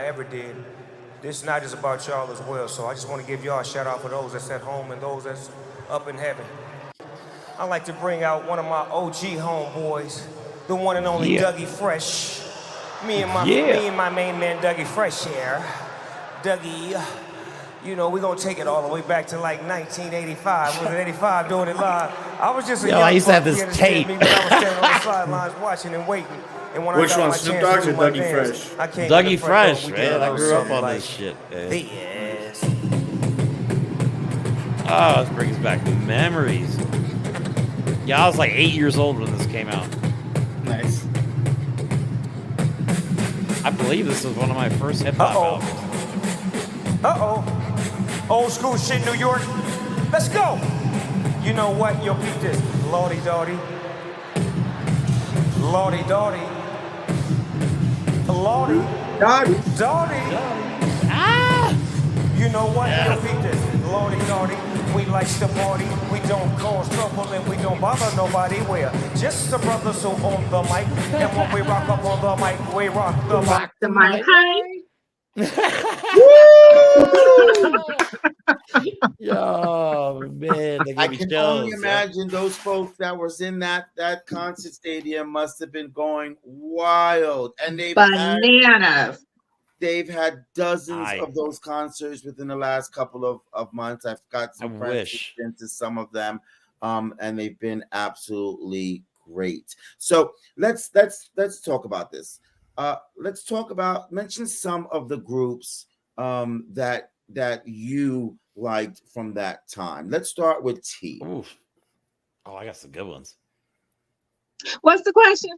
ever did. This night is about y'all as well, so I just want to give y'all a shout out for those that's at home and those that's up in heaven. I'd like to bring out one of my OG homeboys. The one and only Dougie Fresh. Me and my main man Dougie Fresh here. Dougie, you know, we're gonna take it all the way back to like 1985. Was it 85 doing it live? I was just a young I used to have fuck, this you understand tape. me, but I was standing on the sidelines watching and waiting. And when Which I got one, my Snoop chance Dogg to or do my Dougie dance, Fresh? I came Dougie to the front Fresh, door, we did a man. I little grew up something on like this shit. Man. This. Oh, this brings back memories. Yeah, I was like 8 years old when this came out. Nice. I believe this was one of my first hip hop albums. Old school shit, New York. Let's go. You know what? Yo, peep this. Lordy Dotty. Lordy Dotty. Lordy Dotty. Ah! You know what? Yo, peep this. Lordy Dotty. We like to party. We don't cause trouble and we don't bother nobody. We're just the brothers who own the mic. And when we rock up on the mic, we rock the mic. Yo, man, I can only imagine those folks that was in that concert stadium must have been going wild, and they've had dozens of those concerts within the last couple of months. I've got some friends who've been to some of them, and they've been absolutely great. So let's talk about this. Let's mention some of the groups that you liked from that time. Let's start with T. Oof. Oh, I got some good ones. What's the question?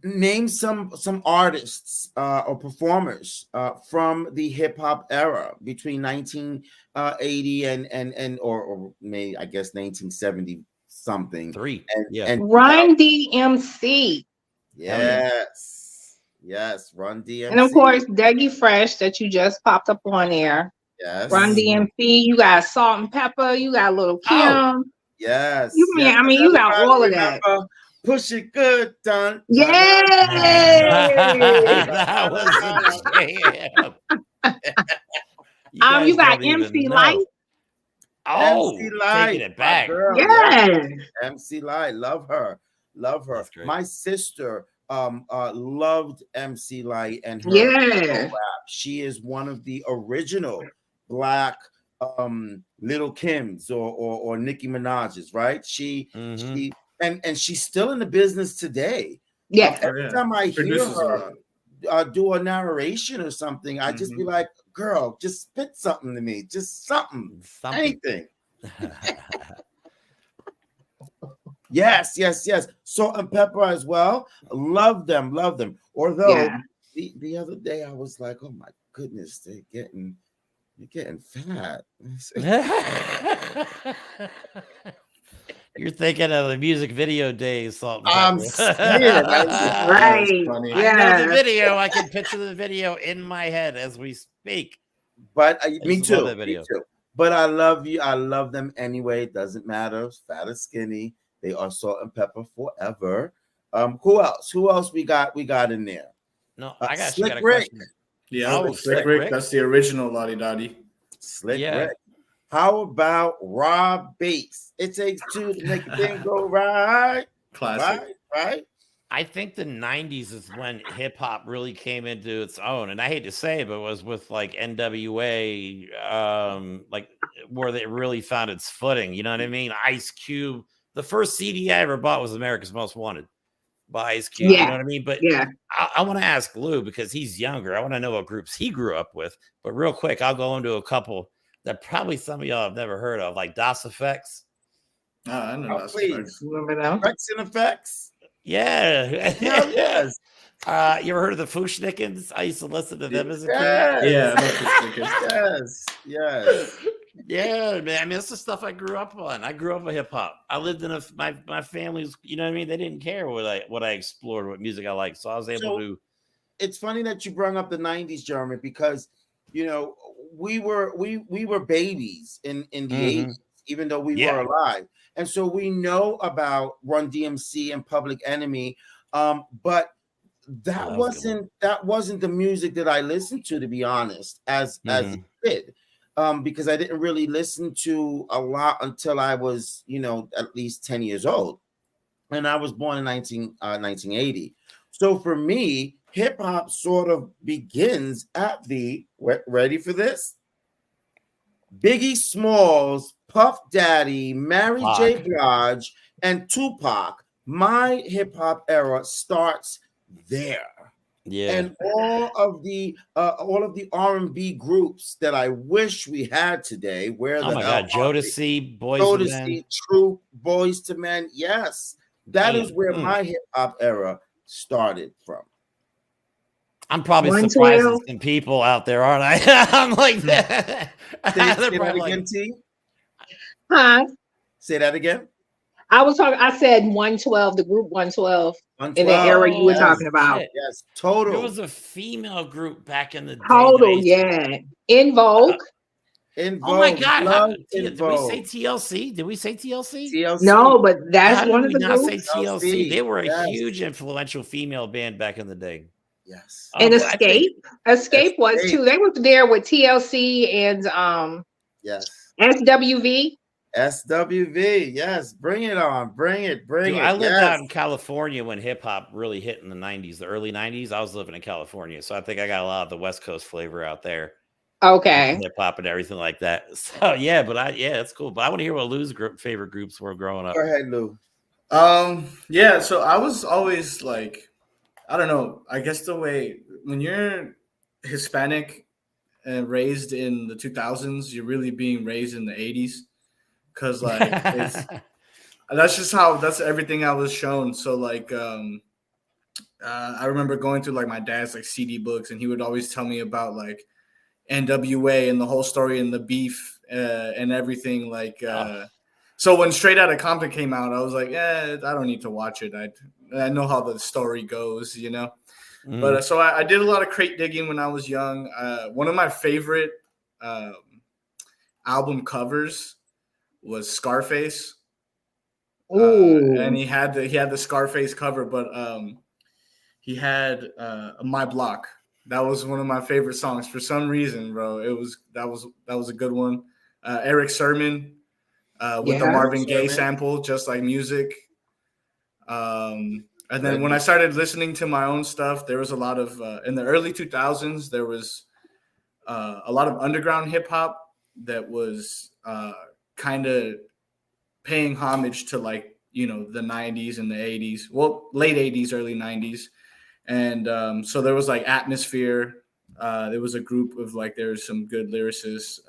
Name some artists or performers from the hip hop era between 1980 and or maybe I guess 1970 something. And Run DMC. Yes, Run DMC. And of course, Dougie Fresh that you just popped up on there. Yes. Run DMC. You got Salt and Pepper. You got Little Kim. Oh, yes. You got all of that. Push it good, done. Yeah. That was a jam. You got MC Light. Oh, MC Light, taking it back. Yeah. MC Light, love her. My sister loved MC Light and her rap. She is one of the original Black Little Kims or Nicki Minaj's, right? She and she's still in the business today. Yeah. Every time I hear her, do a narration or something, I'd just be like, girl, just spit something to me, just something. Anything. Yes. Salt and pepper as well. Love them. Although the other day I was like, oh my goodness, they're getting fat. You're thinking of the music video days, Salt and I'm Pepper. saying, Right. I know the video. I can picture the video in my head as we speak. But me just love too. that video. Me too. But I love you. I love them anyway. It doesn't matter. Fat or skinny. They are salt and pepper forever. Who else? Who else we got in there? No, I got Slick a Rick. question. Yeah, Slick Rick. That's the original Lottie Dottie. Slick Rick. How about Rob Bates? It takes two to make a thing go right. Classic. Right. I think the 90s is when hip hop really came into its own. And I hate to say it, but it was with like NWA, like where it really found its footing. You know what I mean? Ice Cube. The first CD I ever bought was America's Most Wanted by Ice Cube. You know what I mean? But I want to ask Lou, because he's younger. I want to know what groups he grew up with. But real quick, I'll go into a couple that probably some of y'all have never heard of, like Das Effects. I know Das Effects. Remember that? Effects and Effects. Yeah. Yes. You ever heard of the Fushnikins? I used to listen to them as a kid. Yes. Yeah, man. I mean, that's the stuff I grew up on. I grew up with hip hop. I lived in my family's, you know what I mean? They didn't care what I explored, what music I liked. So I was able to. It's funny that you brought up the 90s, Jeremy, because you know, we were babies in the 80s, even though we were alive. And so we know about Run DMC and Public Enemy. But that wasn't the music that I listened to be honest, as a kid. Because I didn't really listen to a lot until I was, you know, at least 10 years old. And I was born in 1980. So for me, hip hop sort of begins at the, ready for this? Biggie Smalls, Puff Daddy, Mary J. Blige, and Tupac. My hip hop era starts there. Yeah, and all of the R&B groups that I wish we had today. Where oh my God, Jodeci, Boys to Men, Troop, Boys to Men. Yes, that is where my hip hop era started from. I'm probably surprising some people out there, aren't I? I'm like that. Say that again, T. Huh? Say that again. I said 112, the group 112 in the era you were talking about. Shit. Yes, Total. There was a female group back in the day. Total, yeah. In Vogue. In Vogue. Oh my God. Did we say TLC? Did we say TLC? TLC. No, but that's How one did of we the not groups. say TLC? They were a huge influential female band back in the day. Yes. And Escape was too. They were there with TLC and yes. SWV. SWV, yes, bring it on, bring it. I lived out in California when hip hop really hit in the 90s, the early 90s. I was living in California, so I think I got a lot of the West Coast flavor out there. Okay, hip hop and everything like that. So yeah, but it's cool. But I want to hear what Lou's favorite groups were growing up. Go ahead, Lou. Yeah, so I was always like, I don't know. I guess the way when you're Hispanic and raised in the 2000s, you're really being raised in the 80s. Cause like that's everything I was shown. So like I remember going through like my dad's like CD books, and he would always tell me about like NWA and the whole story and the beef and everything. Like so when Straight Outta Compton came out, I was like, I don't need to watch it. I know how the story goes, you know. But so I did a lot of crate digging when I was young. One of my favorite album covers was Scarface. And he had the Scarface cover, but he had My Block. That was one of my favorite songs for some reason, bro. That was a good one. Eric Sermon with the Marvin Gaye sample, Just Like Music. And then when I started listening to my own stuff, there was a lot of in the early 2000s, there was a lot of underground hip hop that was kind of paying homage to like, you know, the 90s and the 80s, well, late 80s, early 90s. And so there was like Atmosphere. There was a group of like, there was some good lyricists.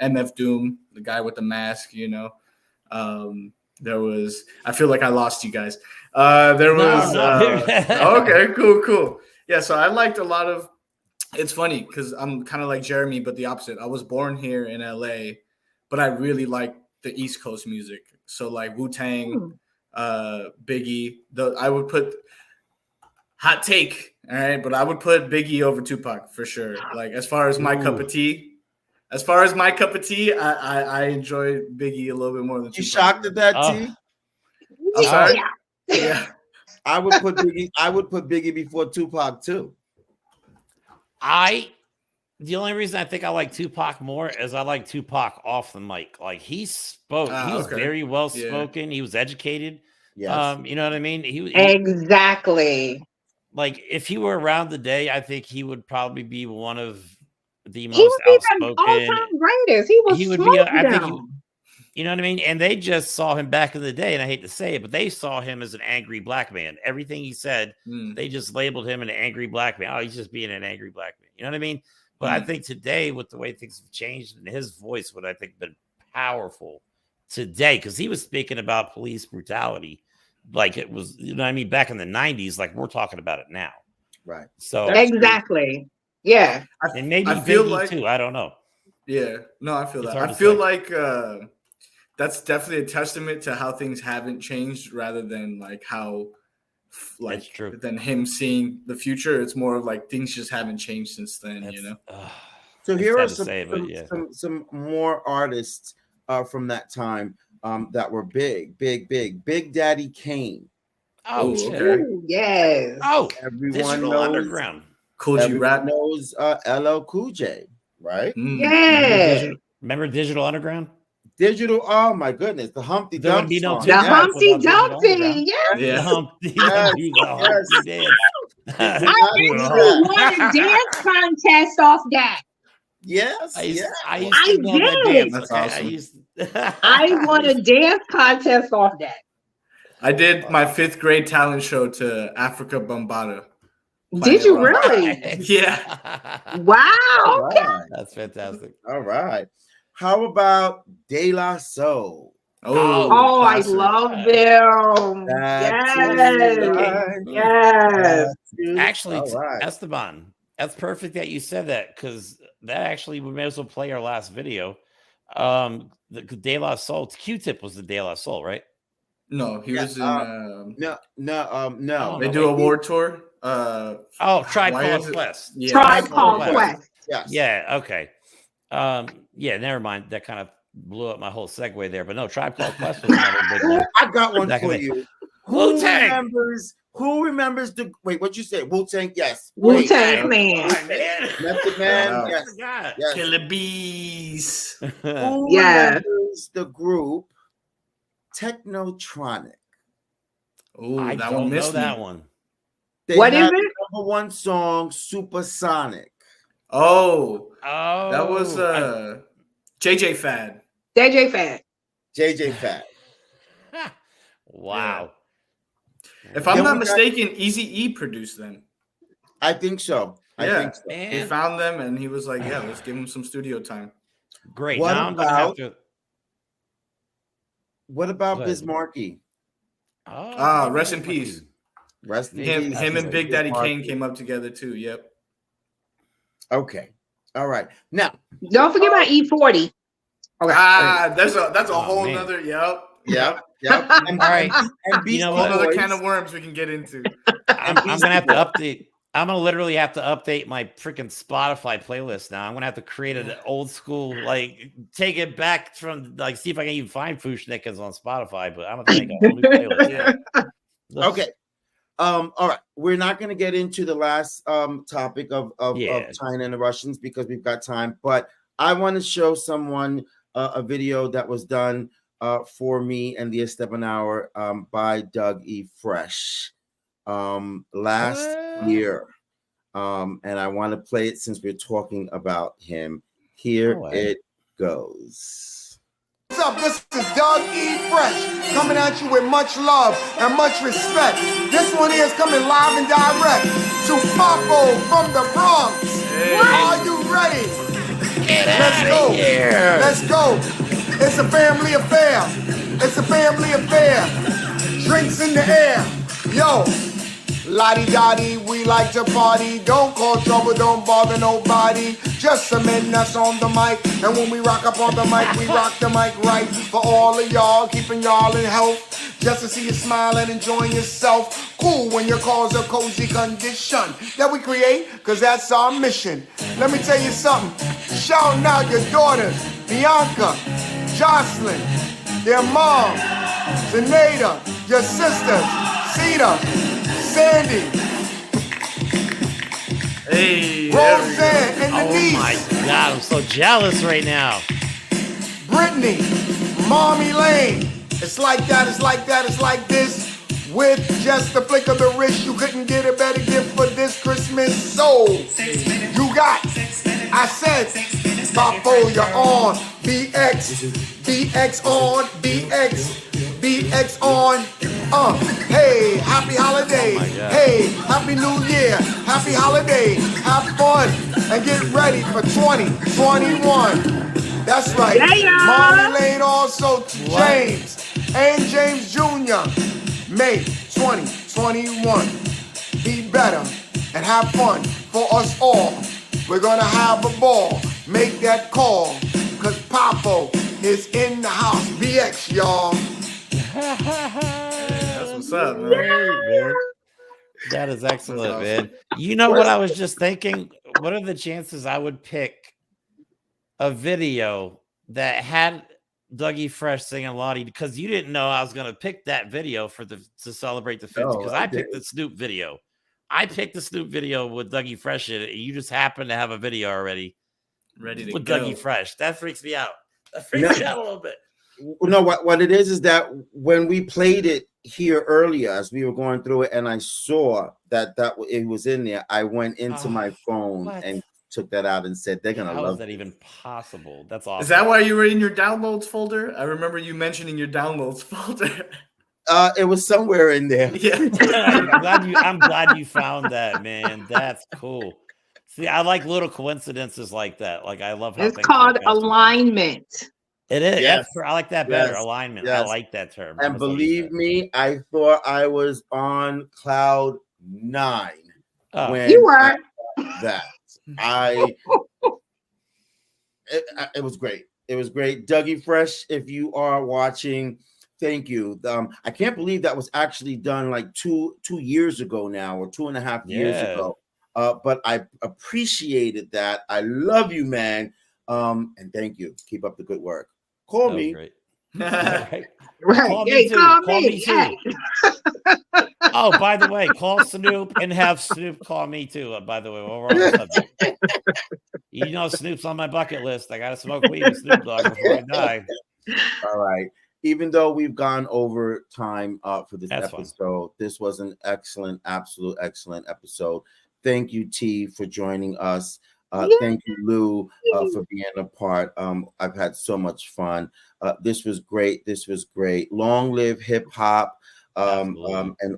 MF Doom, the guy with the mask, you know. There was, I feel like I lost you guys. There was, okay, cool. Yeah, so I liked a lot of, it's funny because I'm kind of like Jeremy, but the opposite. I was born here in LA, but I really like the East Coast music. So like Wu-Tang, Biggie, I would put, hot take, all right, but I would put Biggie over Tupac for sure. Like as far as my cup of tea, I enjoy Biggie a little bit more than Tupac. You shocked at that, T? I'm sorry. Yeah. I would put Biggie before Tupac too. The only reason I think I like Tupac more is I like Tupac off the mic. Like he spoke, he was very well spoken. He was educated. Yes. You know what I mean? He Exactly. like if he were around today, I think he would probably be one of the most He would be outspoken. the all-time greatest. He would be. I think. You know what I mean? And they just saw him back in the day, and I hate to say it, but they saw him as an angry black man. Everything he said, they just labeled him an angry black man. Oh, he's just being an angry black man. You know what I mean? But I think today, with the way things have changed, and his voice would, I think, been powerful today, because he was speaking about police brutality like it was, you know what I mean, back in the 90s, like we're talking about it now. Right. So exactly. Yeah. And maybe I feel Biggie like, too. I don't know. Yeah. No, I feel It's that. hard I to feel say. like that's definitely a testament to how things haven't changed rather than like how like than him seeing the future. It's more of like things just haven't changed since then, you know. So It's here sad are to some, say, but yeah. some more artists from that time that were big. Big Daddy Kane. Oh, okay. Ooh, yes. Oh, everyone Digital knows. Underground. Cool G Everyone Rap knows LL Cool J, right? Yeah. Remember Digital Underground? Digital. Oh my goodness, the Humpty There Dump would be no song. The Tupac Humpty without Digital Dumpty. Underground. Yeah. The Humpty, Yes, do the Humpty dance. I actually won a dance contest off that. Yes, I used I to know that did. dance. That's Okay? awesome. I used I won a dance contest off that. I did my 5th grade talent show to Africa Bambaataa. Did you really? Yeah. Wow. Okay. That's fantastic. All right. How about De La Soul? Oh, I classic. love them. Yes. Actually, All right. Esteban, that's perfect that you said that, because that actually, we may as well play our last video. The De La Soul, Q-Tip was the De La Soul, right? No, he was in No. they do a war tour. Tribe why Called is it- Quest. Yeah. Tribe Called Quest. Yes. Yeah, okay. Yeah, never mind. That kind of blew up my whole segue there. But no, Tribe Called Quest was another big one. I got one Back in for the- you. Wu-Tang. Who remembers the wait? What you say? Wu-Tang? Yes. Wu-Tang Clan. Method Man. Wow. Yes. Yes. Killer Bees. Who Yeah. remembers the group Technotronic? Oh, I that don't one know missed that me. one. They What is had it? the #1 song, Supersonic. Oh, Oh, that was JJ Fad. JJ Fad. JJ Fad. Wow. If I'm Then not we got- mistaken, Easy E produced them. I think so. I Yeah. think so. He Man. found them and he was like, "Yeah, let's give him some studio time." Great. What Now I'm gonna have about- to. What about Go ahead. Bismarcky? Rest in peace. Rest in Him peace. and Big Daddy Bismarcky. Kane came up together too. Yep. Okay. All right. Now, Don't forget about E40. Okay. That's a Oh, whole man. nother. Yep. yep. And, All right. and Beastie You know Whole what? other Boys. can of worms we can get into. I'm gonna have to update. I'm gonna literally have to update my freaking Spotify playlist now. I'm gonna have to create an old school, like take it back from, like, see if I can even find Fushnickers on Spotify. But I'm gonna make a whole new playlist. Yeah. Okay. All right. We're not going to get into the last topic of China and the Russians because we've got time. But I want to show someone a video that was done for me and the Esteban Hour by Doug E. Fresh last year. And I want to play it since we're talking about him. Here it goes. What's up? This is Doug E. Fresh coming at you with much love and much respect. This one here is coming live and direct to Papo from the Bronx. Are you ready? Let's go. Here. Let's go. It's a family affair. It's a family affair. Drinks in the air. Yo. Lottie-dottie, we like to party. Don't cause trouble, don't bother nobody. Just some men that's on the mic. And when we rock up on the mic, we rock the mic right. For all of y'all, keeping y'all in health. Just to see you smile and enjoying yourself. Cool when you cause a cozy condition that we create, cause that's our mission. Let me tell you something. Shouting out your daughters, Bianca, Jocelyn, their mom, Zenaida, your sisters, Cedar, Sandy, hey, Roseanne, and Denise. Oh my God, I'm so jealous right now. Brittany, Mommy Lane. It's like that, it's like that, it's like this. With just a flick of the wrist, you couldn't get a better gift for this Christmas. So, you got, I said, Papo, you're on. BX, BX on, BX on. Hey, happy holiday. Hey, happy new year. Happy holiday. Have fun and get ready for 2021. That's right. Yeah. Mommy Lane also to James and James Jr. May 2021. Be better and have fun for us all. We're gonna have a ball. Make that call. Cause Papo is in the house. BX, y'all. That's what's up, man. Man. That is excellent, man. You know what I was just thinking? What are the chances I would pick a video that had Dougie Fresh singing Lottie, because you didn't know I was going to pick that video to celebrate the 50s, because I picked the Snoop video. I picked the Snoop video with Dougie Fresh in it. You just happen to have a video already ready to with go. Dougie Fresh. That freaks me out. That freaks me out a little bit. No, what it is that when we played it here earlier, as we were going through it, and I saw that it was in there, I went into my phone and took that out and said they're gonna How love is that even possible? That's awesome. Is that why you were in your downloads folder? I remember you mentioning your downloads folder. It was somewhere in there. Yeah. I'm glad you found that, man. That's cool. See, I like little coincidences like that. Like, I love how It's things called work out. alignment. It is. Yes. I like that better. Yes. Alignment. Yes. I like that term. And believe me, I thought I was on cloud 9 when You were. I got that. It was great. It was great. Dougie Fresh, if you are watching, thank you. I can't believe that was actually done like two years ago now, or 2.5 years ago. But I appreciated that. I love you, man. And thank you. Keep up the good work. Call me. Great. Right. Right. Call Hey, me too. call Call me. me too. Oh, by the way, call Snoop and have Snoop call me too. By the way, while we're on the subject. You know, Snoop's on my bucket list. I got to smoke weed with Snoop Dogg before I die. All right. Even though we've gone over time for this That's episode, this was an excellent, absolute excellent episode. Thank you, T, for joining us. Thank you, Lou, for being a part. I've had so much fun. This was great. This was great. Long live hip hop. And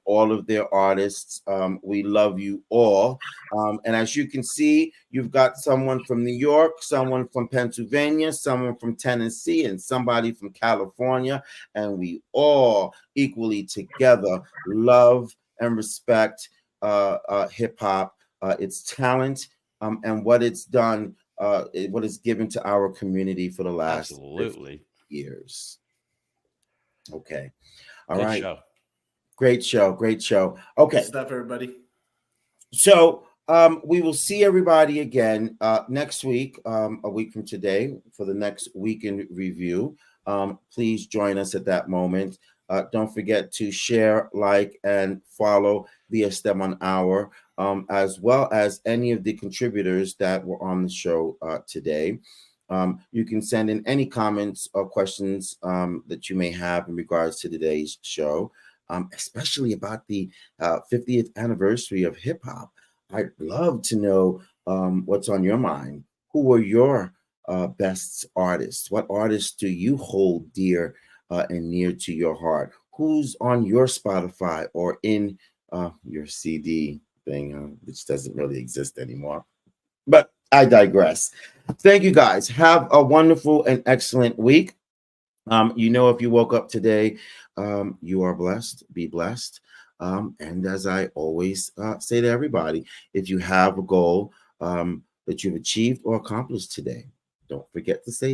all of their artists. We love you all. And as you can see, you've got someone from New York, someone from Pennsylvania, someone from Tennessee, and somebody from California. And we all equally together love and respect hip hop, its talent, and what it's done, what it's given to our community for the last 50 years. Okay. All Good right. show. Great show. Great show. Okay. Good stuff, everybody. So we will see everybody again next week, a week from today, for the next weekend review. Please join us at that moment. Don't forget to share, like, and follow the Esteban Hour, as well as any of the contributors that were on the show today. You can send in any comments or questions that you may have in regards to today's show. Especially about the 50th anniversary of hip hop. I'd love to know what's on your mind. Who were your best artists? What artists do you hold dear and near to your heart? Who's on your Spotify or in your CD thing, which doesn't really exist anymore? But I digress. Thank you guys. Have a wonderful and excellent week. If you woke up today, you are blessed. Be blessed. And as I always say to everybody, if you have a goal that you've achieved or accomplished today, don't forget to say